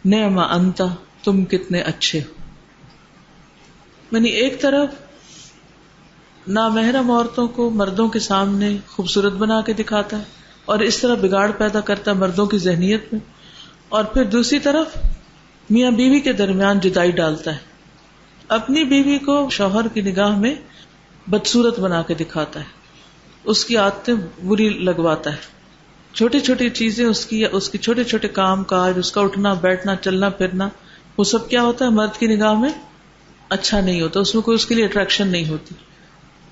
نعم انت تم کتنے اچھے ہو. یعنی ایک طرف نامحرم عورتوں کو مردوں کے سامنے خوبصورت بنا کے دکھاتا ہے اور اس طرح بگاڑ پیدا کرتا ہے مردوں کی ذہنیت میں، اور پھر دوسری طرف میاں بیوی کے درمیان جدائی ڈالتا ہے، اپنی بیوی کو شوہر کی نگاہ میں بدصورت بنا کے دکھاتا ہے، اس کی عادتیں بری لگواتا ہے، چھوٹی چھوٹی چیزیں اس کی چھوٹے چھوٹے کام کاج، اس کا اٹھنا بیٹھنا چلنا پھرنا، وہ سب کیا ہوتا ہے مرد کی نگاہ میں اچھا نہیں ہوتا، اس میں کوئی اس کے لیے اٹریکشن نہیں ہوتی.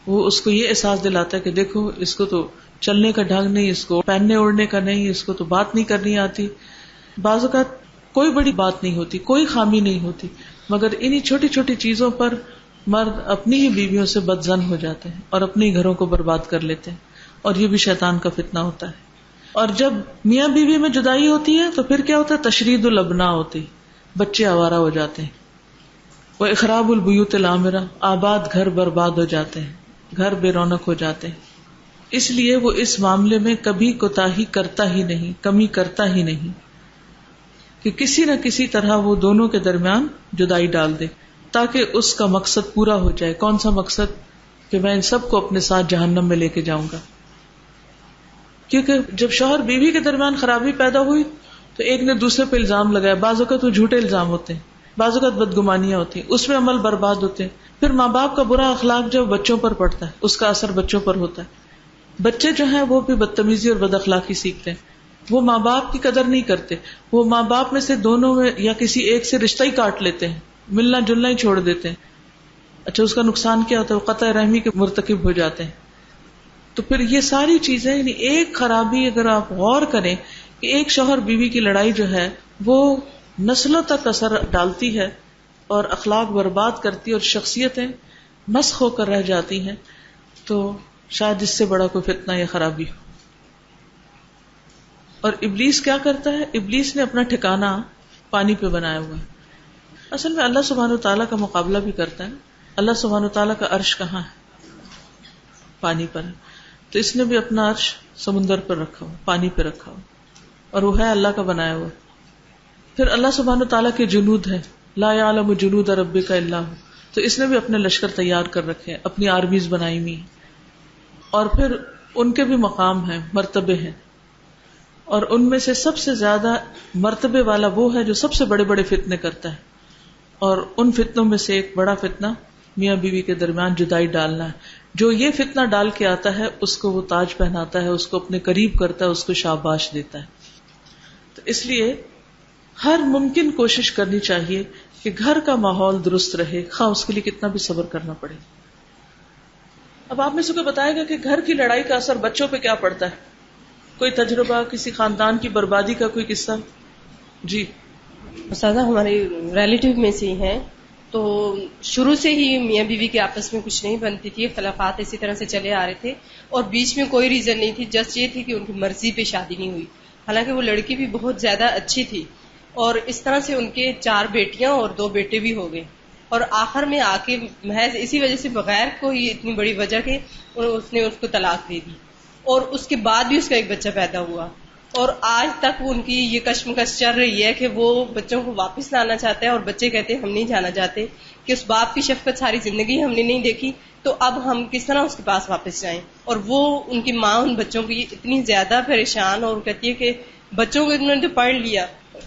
وہ اس کو یہ احساس دلاتا ہے کہ دیکھو اس کو تو چلنے کا ڈھنگ نہیں، اس کو پہننے اوڑھنے کا نہیں، اس کو تو بات نہیں کرنی آتی. بعض اوقات کوئی بڑی بات نہیں ہوتی، کوئی خامی نہیں ہوتی، مگر انہی چھوٹی چھوٹی چیزوں پر مرد اپنی ہی بیویوں سے بدظن ہو جاتے ہیں اور اپنے ہی گھروں کو برباد کر لیتے ہیں، اور یہ بھی شیطان کا فتنہ ہوتا ہے. اور جب میاں بیوی میں جدائی ہوتی ہے تو پھر کیا ہوتا ہے؟ تشرید الابناء ہوتی، بچے آوارہ ہو جاتے ہیں. وہ اخراب البیوت العامرہ آباد گھر برباد ہو جاتے ہیں، گھر بے رونق ہو جاتے ہیں. اس لیے وہ اس معاملے میں کبھی کوتاہی کرتا ہی نہیں، کمی کرتا ہی نہیں کہ کسی نہ کسی طرح وہ دونوں کے درمیان جدائی ڈال دے تاکہ اس کا مقصد پورا ہو جائے. کون سا مقصد؟ کہ میں ان سب کو اپنے ساتھ جہنم میں لے کے جاؤں گا. کیونکہ جب شوہر بیوی کے درمیان خرابی پیدا ہوئی تو ایک نے دوسرے پہ الزام لگایا، بعض اوقات وہ جھوٹے الزام ہوتے ہیں، بعض اوقات بدگمانیاں ہوتی ہیں، اس میں عمل برباد ہوتے ہیں. پھر ماں باپ کا برا اخلاق جب بچوں پر پڑتا ہے اس کا اثر بچوں پر ہوتا ہے. بچے جو ہیں وہ بھی بدتمیزی اور بد اخلاقی سیکھتے ہیں، وہ ماں باپ کی قدر نہیں کرتے، وہ ماں باپ میں سے دونوں میں یا کسی ایک سے رشتہ ہی کاٹ لیتے ہیں، ملنا جلنا ہی چھوڑ دیتے ہیں. اچھا اس کا نقصان کیا ہوتا ہے؟ وہ قطع رحمی کے مرتکب ہو جاتے ہیں. تو پھر یہ ساری چیزیں، یعنی ایک خرابی اگر آپ غور کریں کہ ایک شوہر بیوی کی لڑائی جو ہے وہ نسلوں تک اثر ڈالتی ہے اور اخلاق برباد کرتی ہے اور شخصیتیں مسخ ہو کر رہ جاتی ہیں، تو شاید اس سے بڑا کوئی فتنہ یا خرابی ہو. اور ابلیس کیا کرتا ہے؟ ابلیس نے اپنا ٹھکانہ پانی پہ بنایا ہوا ہے. اصل میں اللہ سبحانہ وتعالیٰ کا مقابلہ بھی کرتا ہے. اللہ سبحانہ وتعالیٰ کا عرش کہاں ہے؟ پانی پر ہے. تو اس نے بھی اپنا عرش سمندر پر رکھا ہوا، پانی پہ رکھا ہوا، اور وہ ہے اللہ کا بنایا ہوا. پھر اللہ سبحانہ وتعالیٰ کے جنود ہیں، لا یعلم جنود ربک الا ھو، تو اس نے بھی اپنے لشکر تیار کر رکھے ہیں، اپنی آرمیز بنائی ہوئی ہیں. اور پھر ان کے بھی مقام ہیں، مرتبے ہیں، اور ان میں سے سب سے زیادہ مرتبے والا وہ ہے جو سب سے بڑے بڑے فتنے کرتا ہے. اور ان فتنوں میں سے ایک بڑا فتنہ میاں بیوی کے درمیان جدائی ڈالنا ہے. جو یہ فتنہ ڈال کے آتا ہے اس کو وہ تاج پہناتا ہے، اس کو اپنے قریب کرتا ہے، اس کو شاباش دیتا ہے. تو اس لیے ہر ممکن کوشش کرنی چاہیے کہ گھر کا ماحول درست رہے، خواہ اس کے لیے کتنا بھی صبر کرنا پڑے. اب آپ میں سے کوئی بتائے گا کہ گھر کی لڑائی کا اثر بچوں پہ کیا پڑتا ہے؟ کوئی تجربہ، کسی خاندان کی بربادی کا کوئی قصہ؟ جی استاذہ ہمارے ریلیٹیو میں سے ہیں، تو شروع سے ہی میاں بیوی کے آپس میں کچھ نہیں بنتی تھی، اختلافات اسی طرح سے چلے آ رہے تھے، اور بیچ میں کوئی ریزن نہیں تھی، جسٹ یہ تھی کہ ان کی مرضی پہ شادی نہیں ہوئی. حالانکہ وہ لڑکی بھی بہت زیادہ اچھی تھی، اور اس طرح سے ان کے 4 بیٹیاں اور 2 بیٹے بھی ہو گئے. اور آخر میں آ کے محض اسی وجہ سے بغیر کوئی اتنی بڑی وجہ کے اس نے اس کو طلاق دے دی، اور اس کے بعد بھی اس کا ایک بچہ پیدا ہوا. اور آج تک ان کی یہ کشمکش چل رہی ہے کہ وہ بچوں کو واپس لانا چاہتا ہے، اور بچے کہتے ہیں ہم نہیں جانا چاہتے، کہ اس باپ کی شفقت ساری زندگی ہم نے نہیں دیکھی، تو اب ہم کس طرح اس کے پاس واپس جائیں. اور وہ ان کی ماں ان بچوں کی اتنی زیادہ پریشان، اور کہتی ہے کہ بچوں کو انہوں نے تو پڑھ لیا،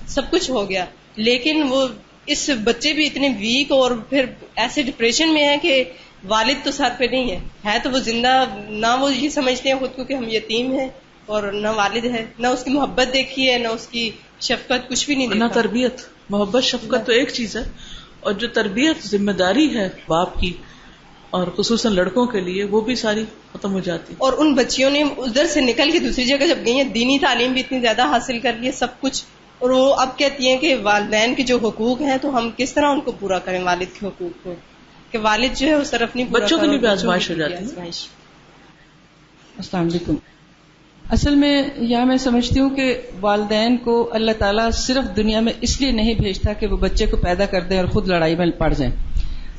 سب کچھ ہو گیا، لیکن وہ اس بچے بھی اتنے ویک اور پھر ایسے ڈپریشن میں ہیں کہ والد تو سر پہ نہیں ہے تو وہ زندہ، نہ وہ یہ سمجھتے ہیں خود کو کہ ہم یتیم ہیں، اور نہ والد ہے، نہ اس کی محبت دیکھی ہے، نہ اس کی شفقت، کچھ بھی نہیں دیکھا. نہ تربیت. محبت شفقت تو ایک چیز ہے، اور جو تربیت ذمہ داری ہے باپ کی اور خصوصاً لڑکوں کے لیے، وہ بھی ساری ختم ہو جاتی. اور ان بچیوں نے ادھر سے نکل کے دوسری جگہ جب گئی ہیں، دینی تعلیم بھی اتنی زیادہ حاصل کر لی ہے، سب کچھ، اور وہ اب کہتی ہیں کہ والدین کے جو حقوق ہیں تو ہم کس طرح ان کو پورا کریں، والد کے حقوق کو، کہ والد جو ہے اس طرف نہیں پورا. بچوں کے لیے بھی آزمائش ہو جاتی ہے. السلام علیکم. اصل میں یہاں میں سمجھتی ہوں کہ والدین کو اللہ تعالیٰ صرف دنیا میں اس لیے نہیں بھیجتا کہ وہ بچے کو پیدا کر دیں اور خود لڑائی میں پڑ جائیں.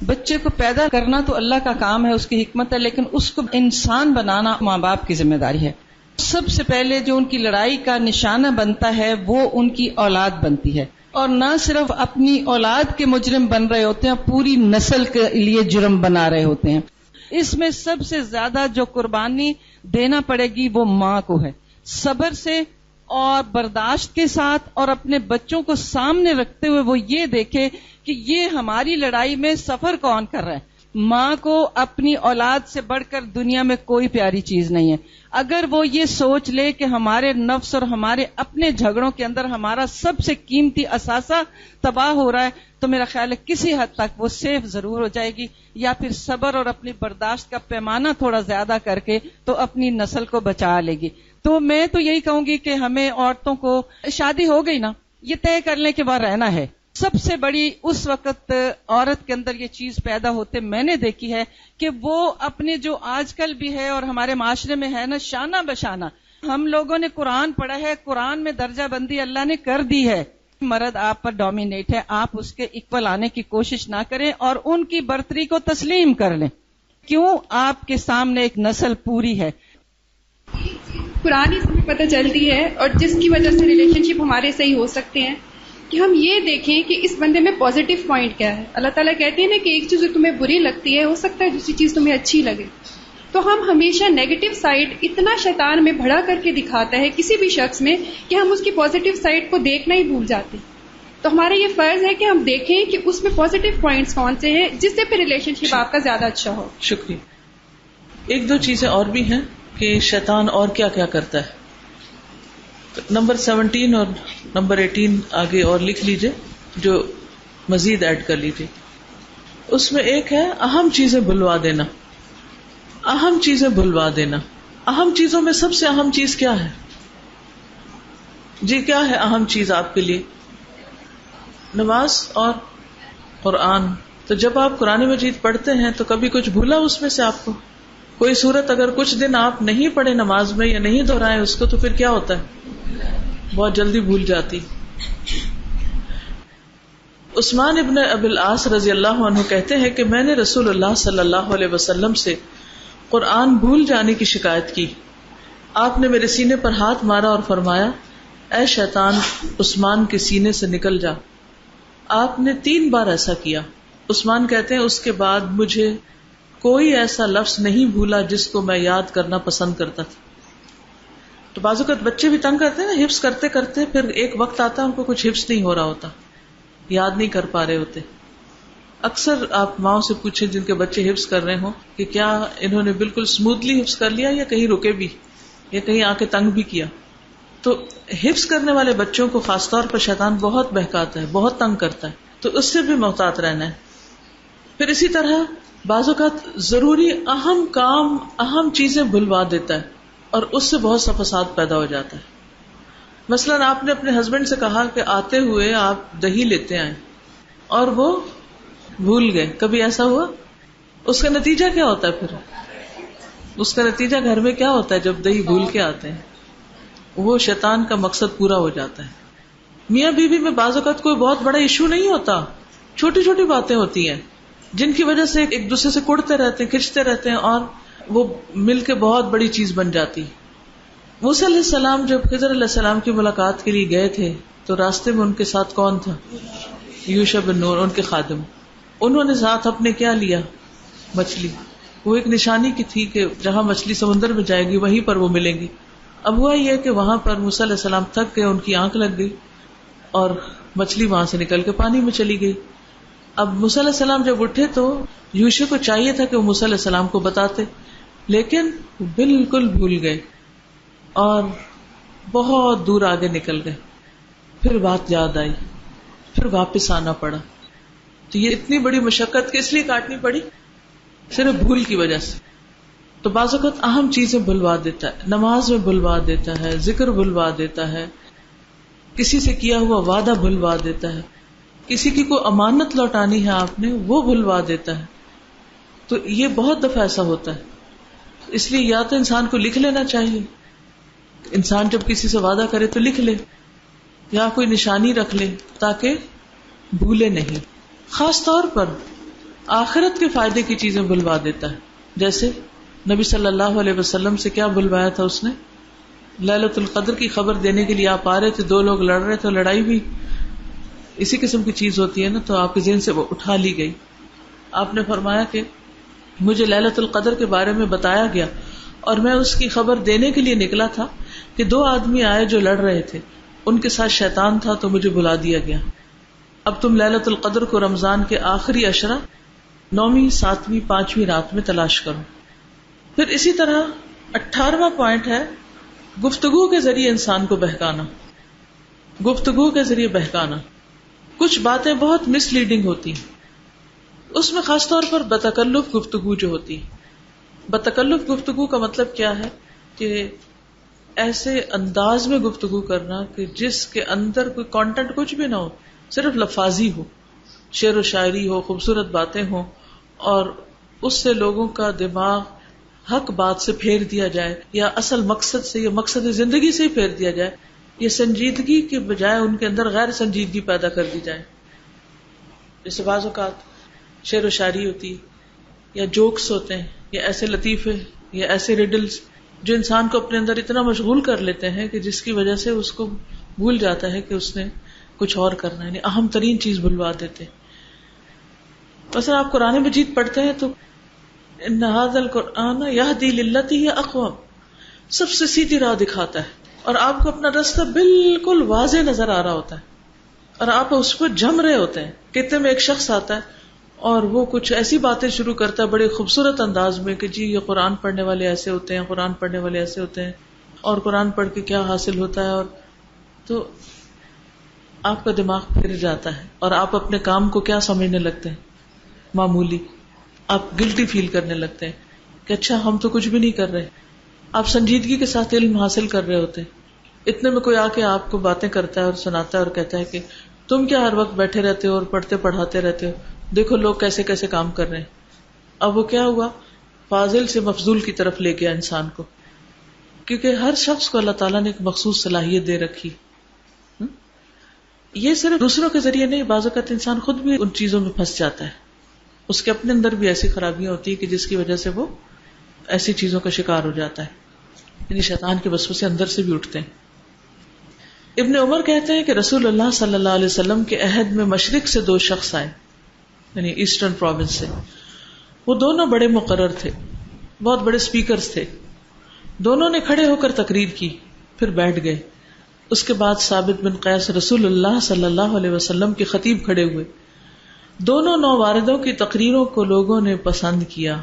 بچے کو پیدا کرنا تو اللہ کا کام ہے، اس کی حکمت ہے، لیکن اس کو انسان بنانا ماں باپ کی ذمہ داری ہے. سب سے پہلے جو ان کی لڑائی کا نشانہ بنتا ہے وہ ان کی اولاد بنتی ہے، اور نہ صرف اپنی اولاد کے مجرم بن رہے ہوتے ہیں، پوری نسل کے لیے جرم بنا رہے ہوتے ہیں. اس میں سب سے زیادہ جو قربانی دینا پڑے گی وہ ماں کو ہے، صبر سے اور برداشت کے ساتھ، اور اپنے بچوں کو سامنے رکھتے ہوئے وہ یہ دیکھے کہ یہ ہماری لڑائی میں سفر کون کر رہا ہے. ماں کو اپنی اولاد سے بڑھ کر دنیا میں کوئی پیاری چیز نہیں ہے. اگر وہ یہ سوچ لے کہ ہمارے نفس اور ہمارے اپنے جھگڑوں کے اندر ہمارا سب سے قیمتی اثاثہ تباہ ہو رہا ہے تو میرا خیال ہے کسی حد تک وہ سیف ضرور ہو جائے گی، یا پھر صبر اور اپنی برداشت کا پیمانہ تھوڑا زیادہ کر کے تو اپنی نسل کو بچا لے گی. تو میں تو یہی کہوں گی کہ ہمیں عورتوں کو شادی ہو گئی نا، یہ طے کر لیں کہ وہاں رہنا ہے. سب سے بڑی اس وقت عورت کے اندر یہ چیز پیدا ہوتے میں نے دیکھی ہے کہ وہ اپنے جو آج کل بھی ہے اور ہمارے معاشرے میں ہے نا، شانہ بشانہ ہم لوگوں نے قرآن پڑھا ہے، قرآن میں درجہ بندی اللہ نے کر دی ہے. مرد آپ پر ڈومینیٹ ہے، آپ اس کے ایکول آنے کی کوشش نہ کریں اور ان کی برتری کو تسلیم کر لیں. کیوں؟ آپ کے سامنے ایک نسل پوری ہے. قرآن اس میں پتہ چلتی ہے، اور جس کی وجہ سے ریلیشن شپ ہمارے صحیح ہو سکتے ہیں کہ ہم یہ دیکھیں کہ اس بندے میں پازیٹیو پوائنٹ کیا ہے. اللہ تعالیٰ کہتے ہیں نا کہ ایک چیز جو تمہیں بری لگتی ہے ہو سکتا ہے دوسری چیز تمہیں اچھی لگے. تو ہم ہمیشہ نیگیٹو سائڈ اتنا شیطان میں بڑھا کر کے دکھاتا ہے کسی بھی شخص میں کہ ہم اس کی پازیٹیو سائڈ کو دیکھنا ہی بھول جاتے. تو ہمارا یہ فرض ہے کہ ہم دیکھیں کہ اس میں پازیٹیو پوائنٹس کون سے ہیں جس سے پھر ریلیشن شپ آپ کا زیادہ اچھا ہو. شکریہ. ایک دو چیزیں اور بھی ہیں کہ شیطان اور کیا کیا کرتا ہے. نمبر 17 اور نمبر 18 آگے اور لکھ لیجئے، جو مزید ایڈ کر لیجئے. اس میں ایک ہے اہم چیزیں بھلوا دینا. اہم چیزیں بھلوا دینا. اہم چیزوں میں سب سے اہم چیز کیا ہے؟ جی کیا ہے اہم چیز آپ کے لیے؟ نماز اور قرآن. تو جب آپ قرآن مجید پڑھتے ہیں تو کبھی کچھ بھولا اس میں سے آپ کو؟ کوئی صورت اگر کچھ دن آپ نہیں پڑھے نماز میں یا نہیں دہرائے اس کو تو پھر کیا ہوتا ہے؟ بہت جلدی بھول جاتی. عثمان ابن ابی العاص رضی اللہ عنہ کہتے ہیں کہ میں نے رسول اللہ صلی اللہ علیہ وسلم سے قرآن بھول جانے کی شکایت کی. آپ نے میرے سینے پر ہاتھ مارا اور فرمایا، اے شیطان عثمان کے سینے سے نکل جا. آپ نے 3 بار ایسا کیا. عثمان کہتے ہیں اس کے بعد مجھے کوئی ایسا لفظ نہیں بھولا جس کو میں یاد کرنا پسند کرتا تھا. تو بعض اوقات بچے بھی تنگ کرتے ہیں نا، حفظ کرتے کرتے پھر ایک وقت آتا ہے ان کو کچھ حفظ نہیں ہو رہا ہوتا، یاد نہیں کر پا رہے ہوتے. اکثر آپ ماؤں سے پوچھیں جن کے بچے حفظ کر رہے ہوں کہ کیا انہوں نے بالکل اسموتھلی حفظ کر لیا یا کہیں رکے بھی یا کہیں آ کے تنگ بھی کیا. تو حفظ کرنے والے بچوں کو خاص طور پر شیطان بہت بہکاتا ہے، بہت تنگ کرتا ہے، تو اس سے بھی محتاط رہنا ہے. پھر اسی طرح بعض اوقات ضروری اہم کام، اہم چیزیں بھلوا دیتا ہے اور اس سے بہت سا فساد پیدا ہو جاتا ہے. مثلاً آپ نے اپنے ہسبینڈ سے کہا کہ آتے ہوئے آپ دہی لیتے آئیں اور وہ بھول گئے. کبھی ایسا ہوا؟ اس کا نتیجہ کیا ہوتا ہے؟ پھر اس کا نتیجہ گھر میں کیا ہوتا ہے جب دہی بھول کے آتے ہیں؟ وہ شیطان کا مقصد پورا ہو جاتا ہے. میاں بیوی میں بعض اوقات کوئی بہت بڑا ایشو نہیں ہوتا، چھوٹی چھوٹی باتیں ہوتی ہیں جن کی وجہ سے ایک دوسرے سے کڑتے رہتے ہیں، کھنچتے رہتے ہیں اور وہ مل کے بہت بڑی چیز بن جاتی. موسیٰ علیہ السلام جب خضر علیہ السلام کی ملاقات کے لیے گئے تھے تو راستے میں ان کے ساتھ کون تھا؟ یوشع بن نون، ان کے خادم. انہوں نے ساتھ اپنے کیا لیا؟ مچھلی. وہ ایک نشانی کی تھی کہ جہاں مچھلی سمندر میں جائے گی وہیں پر وہ ملیں گی. اب ہوا یہ کہ وہاں پر موسیٰ علیہ السلام تھک گئے، ان کی آنکھ لگ گئی اور مچھلی وہاں سے نکل کے پانی میں چلی گئی. اب موسیٰ علیہ السلام جب اٹھے تو یوشع کو چاہیے تھا کہ وہ موسیٰ علیہ السلام کو بتاتے، لیکن بالکل بھول گئے اور بہت دور آگے نکل گئے. پھر بات یاد آئی، پھر واپس آنا پڑا. تو یہ اتنی بڑی مشقت کس لیے کاٹنی پڑی؟ صرف بھول کی وجہ سے. تو بعض اوقات اہم چیزیں بھلوا دیتا ہے، نماز میں بھلوا دیتا ہے، ذکر بھلوا دیتا ہے، کسی سے کیا ہوا وعدہ بھلوا دیتا ہے، کسی کی کوئی امانت لوٹانی ہے آپ نے وہ بھلوا دیتا ہے. تو یہ بہت دفعہ ایسا ہوتا ہے. اس لیے یا تو انسان کو لکھ لینا چاہیے انسان جب کسی سے وعدہ کرے تو لکھ لے یا کوئی نشانی رکھ لے تاکہ بھولے نہیں. خاص طور پر آخرت کے فائدے کی چیزیں بلوا دیتا ہے. جیسے نبی صلی اللہ علیہ وسلم سے کیا بلوایا تھا اس نے؟ لیلۃ القدر کی خبر دینے کے لیے آپ آ رہے تھے, 2 لوگ لڑ رہے تھے, لڑائی بھی اسی قسم کی چیز ہوتی ہے نا, تو آپ کے ذہن سے وہ اٹھا لی گئی. آپ نے فرمایا کہ مجھے لیلۃ القدر کے بارے میں بتایا گیا اور میں اس کی خبر دینے کے لیے نکلا تھا کہ 2 آدمی آئے جو لڑ رہے تھے, ان کے ساتھ شیطان تھا تو مجھے بلا دیا گیا. اب تم لیلۃ القدر کو رمضان کے آخری عشرہ 9ویں 7ویں 5ویں رات میں تلاش کرو. پھر اسی طرح 18واں پوائنٹ ہے گفتگو کے ذریعے انسان کو بہکانا. گفتگو کے ذریعے بہکانا. کچھ باتیں بہت مس لیڈنگ ہوتی ہیں, اس میں خاص طور پر بتکلف گفتگو جو ہوتی. بتکلف گفتگو کا مطلب کیا ہے کہ ایسے انداز میں گفتگو کرنا کہ جس کے اندر کوئی کانٹینٹ کچھ بھی نہ ہو, صرف لفاظی ہو, شعر و شاعری ہو, خوبصورت باتیں ہوں, اور اس سے لوگوں کا دماغ حق بات سے پھیر دیا جائے یا اصل مقصد سے یا مقصد زندگی سے ہی پھیر دیا جائے, یہ سنجیدگی کے بجائے ان کے اندر غیر سنجیدگی پیدا کر دی جائے. جیسے بعض اوقات شعر و شاعری ہوتی یا جوکس ہوتے ہیں یا ایسے لطیفے یا ایسے ریڈلز جو انسان کو اپنے اندر اتنا مشغول کر لیتے ہیں کہ جس کی وجہ سے اس کو بھول جاتا ہے کہ اس نے کچھ اور کرنا ہے, یعنی اہم ترین چیز بھلوا دیتے. مثلا آپ قرآن مجید پڑھتے ہیں تو ان ھذا القرآن یہدی للتی ہی اقوم, سب سے سیدھی راہ دکھاتا ہے, اور آپ کو اپنا راستہ بالکل واضح نظر آ رہا ہوتا ہے اور آپ اس پر جم رہے ہوتے ہیں. کتنے میں ایک شخص آتا ہے اور وہ کچھ ایسی باتیں شروع کرتا ہے بڑے خوبصورت انداز میں کہ جی یہ قرآن پڑھنے والے ایسے ہوتے ہیں, قرآن پڑھنے والے ایسے ہوتے ہیں, اور قرآن پڑھ کے کیا حاصل ہوتا ہے, اور تو آپ کا دماغ پھر جاتا ہے اور آپ اپنے کام کو کیا سمجھنے لگتے ہیں, معمولی. آپ گلٹی فیل کرنے لگتے ہیں کہ اچھا ہم تو کچھ بھی نہیں کر رہے. آپ سنجیدگی کے ساتھ علم حاصل کر رہے ہوتے ہیں, اتنے میں کوئی آ کے آپ کو باتیں کرتا ہے اور سناتا ہے اور کہتا ہے کہ تم کیا ہر وقت بیٹھے رہتے ہو اور پڑھتے پڑھاتے رہتے ہو, دیکھو لوگ کیسے کیسے کام کر رہے ہیں. اب وہ کیا ہوا, فاضل سے مفضول کی طرف لے گیا انسان کو, کیونکہ ہر شخص کو اللہ تعالیٰ نے ایک مخصوص صلاحیت دے رکھی. یہ صرف دوسروں کے ذریعے نہیں, بعض اوقات انسان خود بھی ان چیزوں میں پھنس جاتا ہے, اس کے اپنے اندر بھی ایسی خرابیاں ہوتی ہیں کہ جس کی وجہ سے وہ ایسی چیزوں کا شکار ہو جاتا ہے, یعنی شیطان کے وسوسے اندر سے بھی اٹھتے ہیں. ابن عمر کہتے ہیں کہ رسول اللہ صلی اللہ علیہ وسلم کے عہد میں مشرق سے 2 شخص آئے, یعنی ایسٹرن پروونس سے. وہ دونوں بڑے مقرر تھے, بہت بڑے سپیکرز تھے. دونوں نے کھڑے ہو کر تقریر کی, پھر بیٹھ گئے. اس کے بعد ثابت بن قیس رسول اللہ صلی اللہ علیہ وسلم کے خطیب کھڑے ہوئے. دونوں نوواردوں کی تقریروں کو لوگوں نے پسند کیا.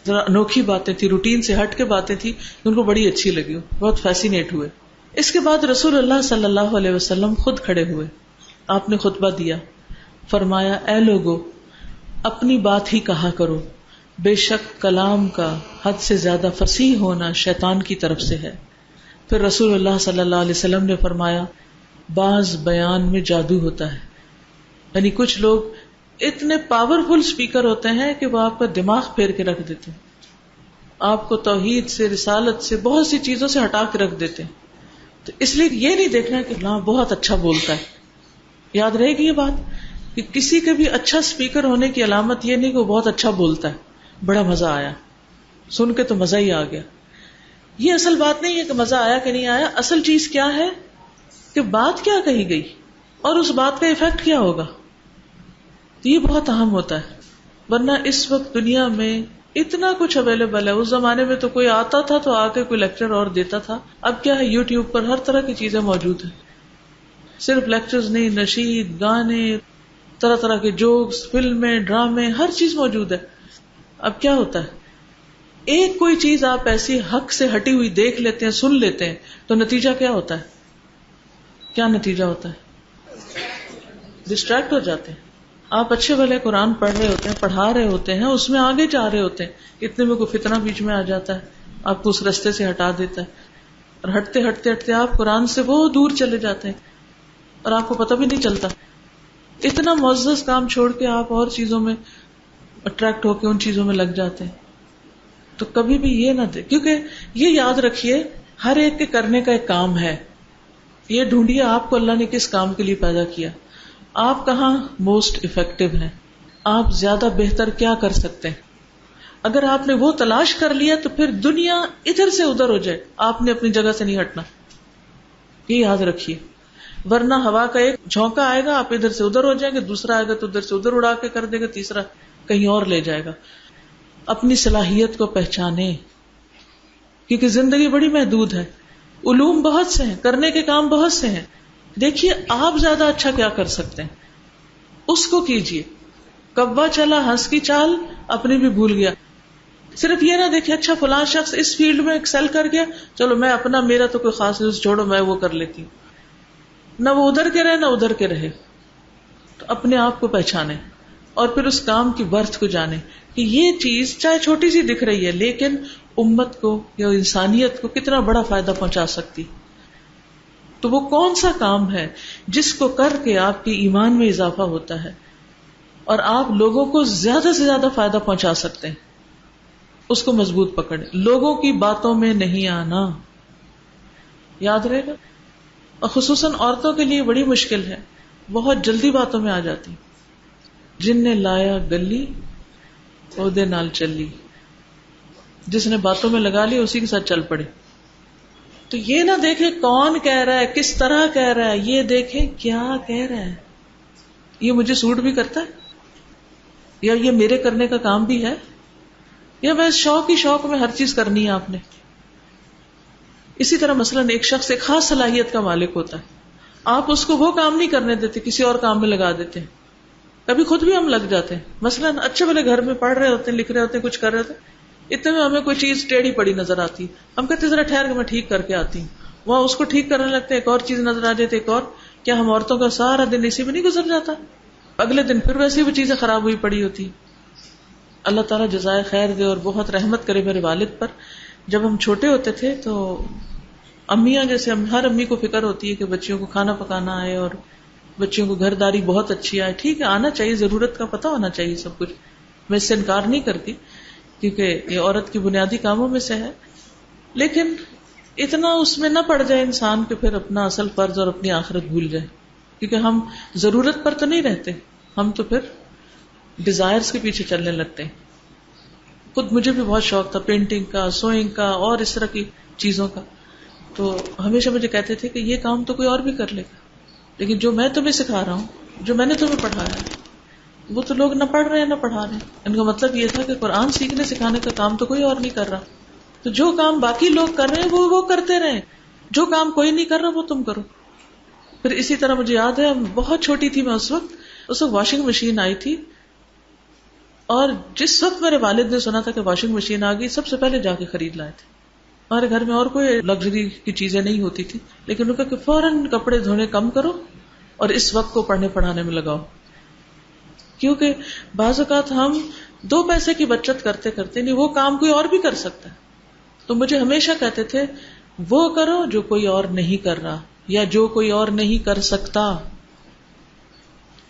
ذرا انوکھی باتیں تھی, روٹین سے ہٹ کے باتیں تھی, ان کو بڑی اچھی لگی, بہت فیسینیٹ ہوئے. اس کے بعد رسول اللہ صلی اللہ علیہ وسلم خود کھڑے ہوئے. آپ نے خطبہ دیا, فرمایا اے لوگو اپنی بات ہی کہا کرو, بے شک کلام کا حد سے زیادہ فصیح ہونا شیطان کی طرف سے ہے. پھر رسول اللہ صلی اللہ علیہ وسلم نے فرمایا بعض بیان میں جادو ہوتا ہے, یعنی کچھ لوگ اتنے پاورفل اسپیکر ہوتے ہیں کہ وہ آپ کا دماغ پھیر کے رکھ دیتے ہیں, آپ کو توحید سے, رسالت سے, بہت سی چیزوں سے ہٹا کے رکھ دیتے ہیں. تو اس لیے یہ نہیں دیکھنا کہ ہاں بہت اچھا بولتا ہے. یاد رہے گی یہ بات کہ کسی کے بھی اچھا اسپیکر ہونے کی علامت یہ نہیں کہ وہ بہت اچھا بولتا ہے, بڑا مزہ آیا, سن کے تو مزہ ہی آ گیا. یہ اصل بات نہیں ہے کہ مزہ آیا کہ نہیں آیا, اصل چیز کیا ہے کہ بات کیا کہی گئی اور اس بات کا ایفیکٹ کیا ہوگا. یہ بہت اہم ہوتا ہے. ورنہ اس وقت دنیا میں اتنا کچھ اویلیبل ہے. اس زمانے میں تو کوئی آتا تھا تو آ کے کوئی لیکچر اور دیتا تھا. اب کیا ہے, یوٹیوب پر ہر طرح کی چیزیں موجود ہیں. صرف لیکچرز نہیں, نشید, گانے, طرح طرح کے جوکس, فلمیں, ڈرامے, ہر چیز موجود ہے. اب کیا ہوتا ہے, ایک کوئی چیز آپ ایسی حق سے ہٹی ہوئی دیکھ لیتے ہیں, سن لیتے ہیں, تو نتیجہ کیا ہوتا ہے, کیا نتیجہ ہوتا ہے, ڈسٹریکٹ ہو جاتے ہیں. آپ اچھے بھلے قرآن پڑھ رہے ہوتے ہیں, پڑھا رہے ہوتے ہیں, اس میں آگے جا رہے ہوتے ہیں, اتنے میں کوئی فتنہ بیچ میں آ جاتا ہے, آپ کو اس رستے سے ہٹا دیتا ہے, اور ہٹتے ہٹتے ہٹتے آپ قرآن سے بہت دور چلے جاتے ہیں اور آپ کو پتہ بھی نہیں چلتا. اتنا معزز کام چھوڑ کے آپ اور چیزوں میں اٹریکٹ ہو کے ان چیزوں میں لگ جاتے ہیں. تو کبھی بھی یہ نہ دے, کیونکہ یہ یاد رکھیے ہر ایک کے کرنے کا ایک کام ہے. یہ ڈھونڈیے آپ کو اللہ نے کس کام کے لیے پیدا کیا, آپ کہاں موسٹ افیکٹو ہیں, آپ زیادہ بہتر کیا کر سکتے ہیں. اگر آپ نے وہ تلاش کر لیا تو پھر دنیا ادھر سے ادھر ہو جائے, آپ نے اپنی جگہ سے نہیں ہٹنا, یہ یاد رکھیے. ورنہ ہوا کا ایک جھونکا آئے گا, آپ ادھر سے ادھر ہو جائیں گے, دوسرا آئے گا تو ادھر سے ادھر اڑا کے کر دے گا, تیسرا کہیں اور لے جائے گا. اپنی صلاحیت کو پہچانیں, کیونکہ زندگی بڑی محدود ہے, علوم بہت سے ہیں, کرنے کے کام بہت سے ہیں. دیکھیے آپ زیادہ اچھا کیا کر سکتے ہیں, اس کو کیجیے. کبا چلا ہنس کی چال, اپنی بھی بھول گیا. صرف یہ نہ دیکھیں اچھا فلاں شخص اس فیلڈ میں ایکسل کر گیا, چلو میں اپنا, میرا تو کوئی خاص نہیں, چھوڑو میں وہ کر لیتی ہوں. نہ وہ ادھر کے رہے نہ ادھر کے رہے. تو اپنے آپ کو پہچانے اور پھر اس کام کی برتھ کو جانے کہ یہ چیز چاہے چھوٹی سی دکھ رہی ہے لیکن امت کو یا انسانیت کو کتنا بڑا فائدہ پہنچا سکتی. تو وہ کون سا کام ہے جس کو کر کے آپ کے ایمان میں اضافہ ہوتا ہے اور آپ لوگوں کو زیادہ سے زیادہ فائدہ پہنچا سکتے ہیں, اس کو مضبوط پکڑیں. لوگوں کی باتوں میں نہیں آنا, یاد رہے گا. اور خصوصاً عورتوں کے لیے بڑی مشکل ہے, بہت جلدی باتوں میں آ جاتی. جن نے لایا گلی عہدے نال چلی, جس نے باتوں میں لگا لی اسی کے ساتھ چل پڑے. تو یہ نہ دیکھیں کون کہہ رہا ہے, کس طرح کہہ رہا ہے, یہ دیکھیں کیا کہہ رہا ہے, یہ مجھے سوٹ بھی کرتا ہے, یا یہ میرے کرنے کا کام بھی ہے, یا میں شوق ہی شوق میں ہر چیز کرنی ہے آپ نے. اسی طرح مثلاً ایک شخص ایک خاص صلاحیت کا مالک ہوتا ہے, آپ اس کو وہ کام نہیں کرنے دیتے, کسی اور کام میں لگا دیتے ہیں. کبھی خود بھی ہم لگ جاتے ہیں. مثلاً اچھے بھلے گھر میں پڑھ رہے ہوتے ہیں, لکھ رہے ہوتے ہیں, کچھ کر رہے ہوتے ہیں, اتنے میں ہمیں کوئی چیز ٹیڑھی پڑی نظر آتی, ہم کہتے ذرا ٹھہر کے میں ٹھیک کر کے آتی ہوں. وہاں اس کو ٹھیک کرنے لگتے ہیں, ایک اور چیز نظر آ جاتی, ایک اور. کیا ہم عورتوں کا سارا دن اسی میں نہیں گزر جاتا؟ اگلے دن پھر ویسے وہ چیزیں خراب ہوئی پڑی ہوتی. اللہ تعالیٰ جزائے خیر دے اور بہت رحمت کرے میرے والد پر. جب ہم چھوٹے ہوتے تھے تو امیاں, جیسے ہر امی کو فکر ہوتی ہے کہ بچیوں کو کھانا پکانا آئے اور بچیوں کو گھرداری بہت اچھی آئے. ٹھیک ہے, آنا چاہیے, ضرورت کا پتہ ہونا چاہیے سب کچھ, میں اس سے انکار نہیں کرتی کیونکہ یہ عورت کی بنیادی کاموں میں سے ہے. لیکن اتنا اس میں نہ پڑ جائے انسان کہ پھر اپنا اصل فرض اور اپنی آخرت بھول جائے, کیونکہ ہم ضرورت پر تو نہیں رہتے, ہم تو پھر ڈیزائرز کے پیچھے چلنے لگتے ہیں. خود مجھے بھی بہت شوق تھا پینٹنگ کا, سوئنگ کا اور اس طرح کی چیزوں کا. تو ہمیشہ مجھے کہتے تھے کہ یہ کام تو کوئی اور بھی کر لے گا, لیکن جو میں تمہیں سکھا رہا ہوں, جو میں نے تمہیں پڑھایا ہے, وہ تو لوگ نہ پڑھ رہے ہیں نہ پڑھا رہے ہیں. ان کا مطلب یہ تھا کہ قرآن سیکھنے سکھانے کا کام تو کوئی اور نہیں کر رہا, تو جو کام باقی لوگ کر رہے ہیں وہ کرتے رہیں, جو کام کوئی نہیں کر رہا وہ تم کرو. پھر اسی طرح مجھے یاد ہے, بہت چھوٹی تھی میں اس وقت واشنگ مشین آئی تھی, اور جس وقت میرے والد نے سنا تھا کہ واشنگ مشین آ گئی, سب سے پہلے جا کے خرید لائے تھے. ہمارے گھر میں اور کوئی لگژری کی چیزیں نہیں ہوتی تھی, لیکن ان کا کہ فوراً کپڑے دھونے کم کرو اور اس وقت کو پڑھنے پڑھانے میں لگاؤ. کیونکہ بعض اوقات ہم 2 پیسے کی بچت کرتے کرتے نہیں, وہ کام کوئی اور بھی کر سکتا ہے. تو مجھے ہمیشہ کہتے تھے وہ کرو جو کوئی اور نہیں کر رہا یا جو کوئی اور نہیں کر سکتا.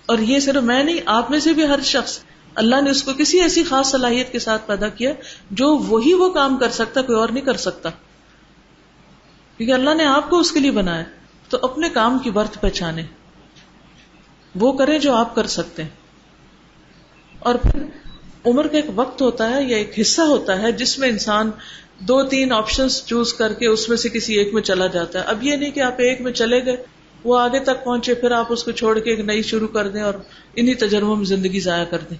اور یہ صرف میں نہیں, آپ میں سے بھی ہر شخص, اللہ نے اس کو کسی ایسی خاص صلاحیت کے ساتھ پیدا کیا جو وہی وہ کام کر سکتا, کوئی اور نہیں کر سکتا, کیونکہ اللہ نے آپ کو اس کے لیے بنایا. تو اپنے کام کی برتھ پہچانے, وہ کریں جو آپ کر سکتے ہیں. اور پھر عمر کا ایک وقت ہوتا ہے یا ایک حصہ ہوتا ہے جس میں انسان 2-3 آپشنز چوز کر کے اس میں سے کسی ایک میں چلا جاتا ہے. اب یہ نہیں کہ آپ ایک میں چلے گئے, وہ آگے تک پہنچے, پھر آپ اس کو چھوڑ کے ایک نئی شروع کر دیں اور انہی تجربوں میں زندگی ضائع کر دیں.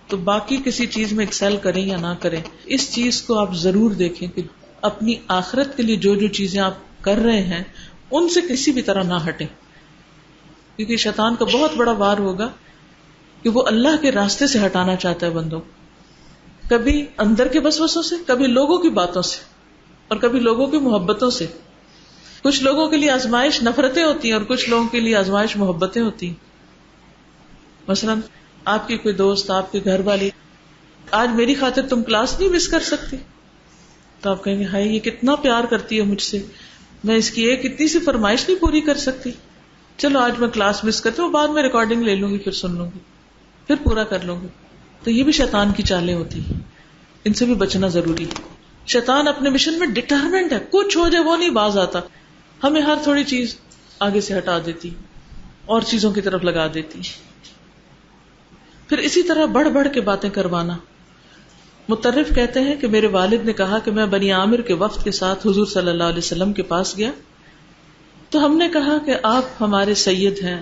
تو باقی کسی چیز میں ایکسل کریں یا نہ کریں, اس چیز کو آپ ضرور دیکھیں کہ اپنی آخرت کے لیے جو جو چیزیں آپ کر رہے ہیں ان سے کسی بھی طرح نہ ہٹیں, کیونکہ شیطان کا بہت بڑا وار ہوگا کہ وہ اللہ کے راستے سے ہٹانا چاہتا ہے بندوں, کبھی اندر کے وسوسوں سے, کبھی لوگوں کی باتوں سے, اور کبھی لوگوں کی محبتوں سے. کچھ لوگوں کے لیے آزمائش نفرتیں ہوتی ہیں اور کچھ لوگوں کے لیے آزمائش محبتیں ہوتی ہیں. مثلاً آپ کی کوئی دوست, آپ کے گھر والی, آج میری خاطر تم کلاس نہیں مس کر سکتی, تو آپ کہیں گے ہائے یہ کتنا پیار کرتی ہے مجھ سے, میں اس کی ایک اتنی سی فرمائش نہیں پوری کر سکتی, چلو آج میں کلاس مس کرتی ہوں, بعد میں ریکارڈنگ لے لوں گی, پھر سن لوں گی, پھر پورا کر لوں گی. تو یہ بھی شیطان کی چالیں ہوتی ہیں, ان سے بھی بچنا ضروری. شیطان اپنے مشن میں ڈٹرمنٹ ہے، کچھ ہو جائے وہ نہیں باز آتا، ہمیں ہر تھوڑی چیز آگے سے ہٹا دیتی اور چیزوں کی طرف لگا دیتی. پھر اسی طرح بڑھ بڑھ کے باتیں کروانا. مطرف کہتے ہیں کہ میرے والد نے کہا کہ میں بنی عامر کے وفد کے ساتھ حضور صلی اللہ علیہ وسلم کے پاس گیا تو ہم نے کہا کہ آپ ہمارے سید ہیں.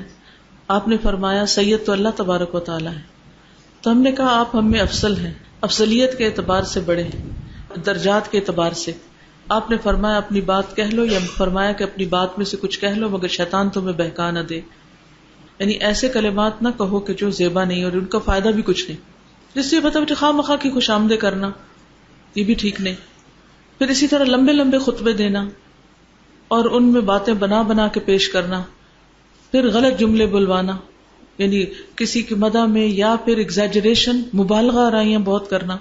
آپ نے فرمایا سید تو اللہ تبارک و تعالی ہے. تو ہم نے کہا آپ ہم میں افضل ہیں، افضلیت کے اعتبار سے بڑے ہیں، درجات کے اعتبار سے. آپ نے فرمایا اپنی بات کہہ لو، یا فرمایا کہ اپنی بات میں سے کچھ کہہ لو مگر شیطان تمہیں بہکا نہ دے. یعنی ایسے کلمات نہ کہو کہ جو زیبا نہیں اور ان کا فائدہ بھی کچھ نہیں، جس سے مطلب خواہ مخواہ کی خوش آمدے کرنا، یہ بھی ٹھیک نہیں. پھر اسی طرح لمبے لمبے خطبے دینا اور ان میں باتیں بنا بنا کے پیش کرنا. پھر غلط جملے بلوانا، یعنی کسی کی مدح میں یا پھر ایگزیجریشن، مبالغہ آرائیاں بہت کرنا،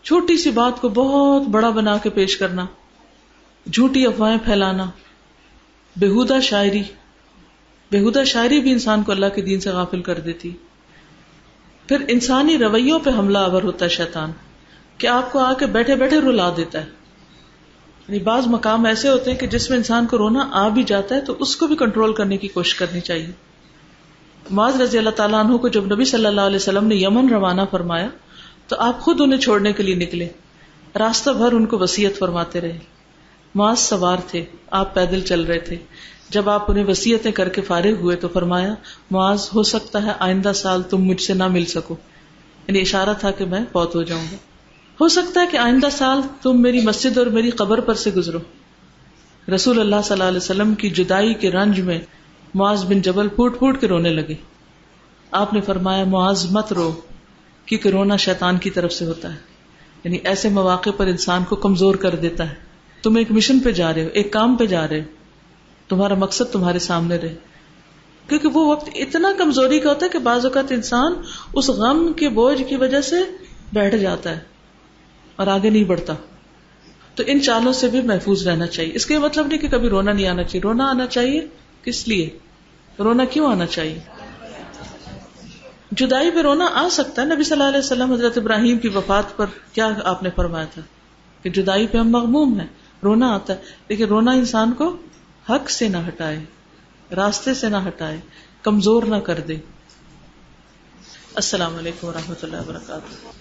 چھوٹی سی بات کو بہت بڑا بنا کے پیش کرنا، جھوٹی افواہیں پھیلانا، بےہودہ شاعری. بےہودہ شاعری بھی انسان کو اللہ کے دین سے غافل کر دیتی. پھر انسانی رویوں پہ حملہ آور ہوتا ہے شیطان، کہ آپ کو آ کے بیٹھے بیٹھے رلا دیتا ہے. یعنی بعض مقام ایسے ہوتے ہیں کہ جس میں انسان کو رونا آ بھی جاتا ہے تو اس کو بھی کنٹرول کرنے کی کوشش کرنی چاہیے. معاذ رضی اللہ تعالیٰ عنہ کو جب نبی صلی اللہ علیہ وسلم نے یمن روانہ فرمایا تو آپ خود انہیں چھوڑنے کے لیے نکلے. راستہ بھر ان کو وصیت فرماتے رہے. معاذ سوار تھے، آپ پیدل چل رہے تھے. جب آپ انہیں وصیتیں کر کے فارغ ہوئے تو فرمایا معاذ ہو سکتا ہے آئندہ سال تم مجھ سے نہ مل سکو، یعنی اشارہ تھا کہ میں فوت ہو جاؤں گا. ہو سکتا ہے کہ آئندہ سال تم میری مسجد اور میری قبر پر سے گزرو. رسول اللہ صلی اللہ علیہ وسلم کی جدائی کے رنج میں معاذ بن جبل پھوٹ پھوٹ کے رونے لگے. آپ نے فرمایا معاذ مت رو، کیونکہ رونا شیطان کی طرف سے ہوتا ہے. یعنی ایسے مواقع پر انسان کو کمزور کر دیتا ہے. تم ایک مشن پہ جا رہے ہو، ایک کام پہ جا رہے ہو، تمہارا مقصد تمہارے سامنے رہے. کیونکہ وہ وقت اتنا کمزوری کا ہوتا ہے کہ بعض اوقات انسان اس غم کے بوجھ کی وجہ سے بیٹھ جاتا ہے اور آگے نہیں بڑھتا. تو ان چالوں سے بھی محفوظ رہنا چاہیے. اس کا مطلب نہیں کہ کبھی رونا نہیں آنا چاہیے. رونا آنا چاہیے. کس لیے رونا کیوں آنا چاہیے؟ جدائی پہ رونا آ سکتا ہے. نبی صلی اللہ علیہ وسلم حضرت ابراہیم کی وفات پر کیا آپ نے فرمایا تھا کہ جدائی پہ ہم مغموم ہیں، رونا آتا ہے. لیکن رونا انسان کو حق سے نہ ہٹائے، راستے سے نہ ہٹائے، کمزور نہ کر دے. السلام علیکم ورحمۃ اللہ وبرکاتہ.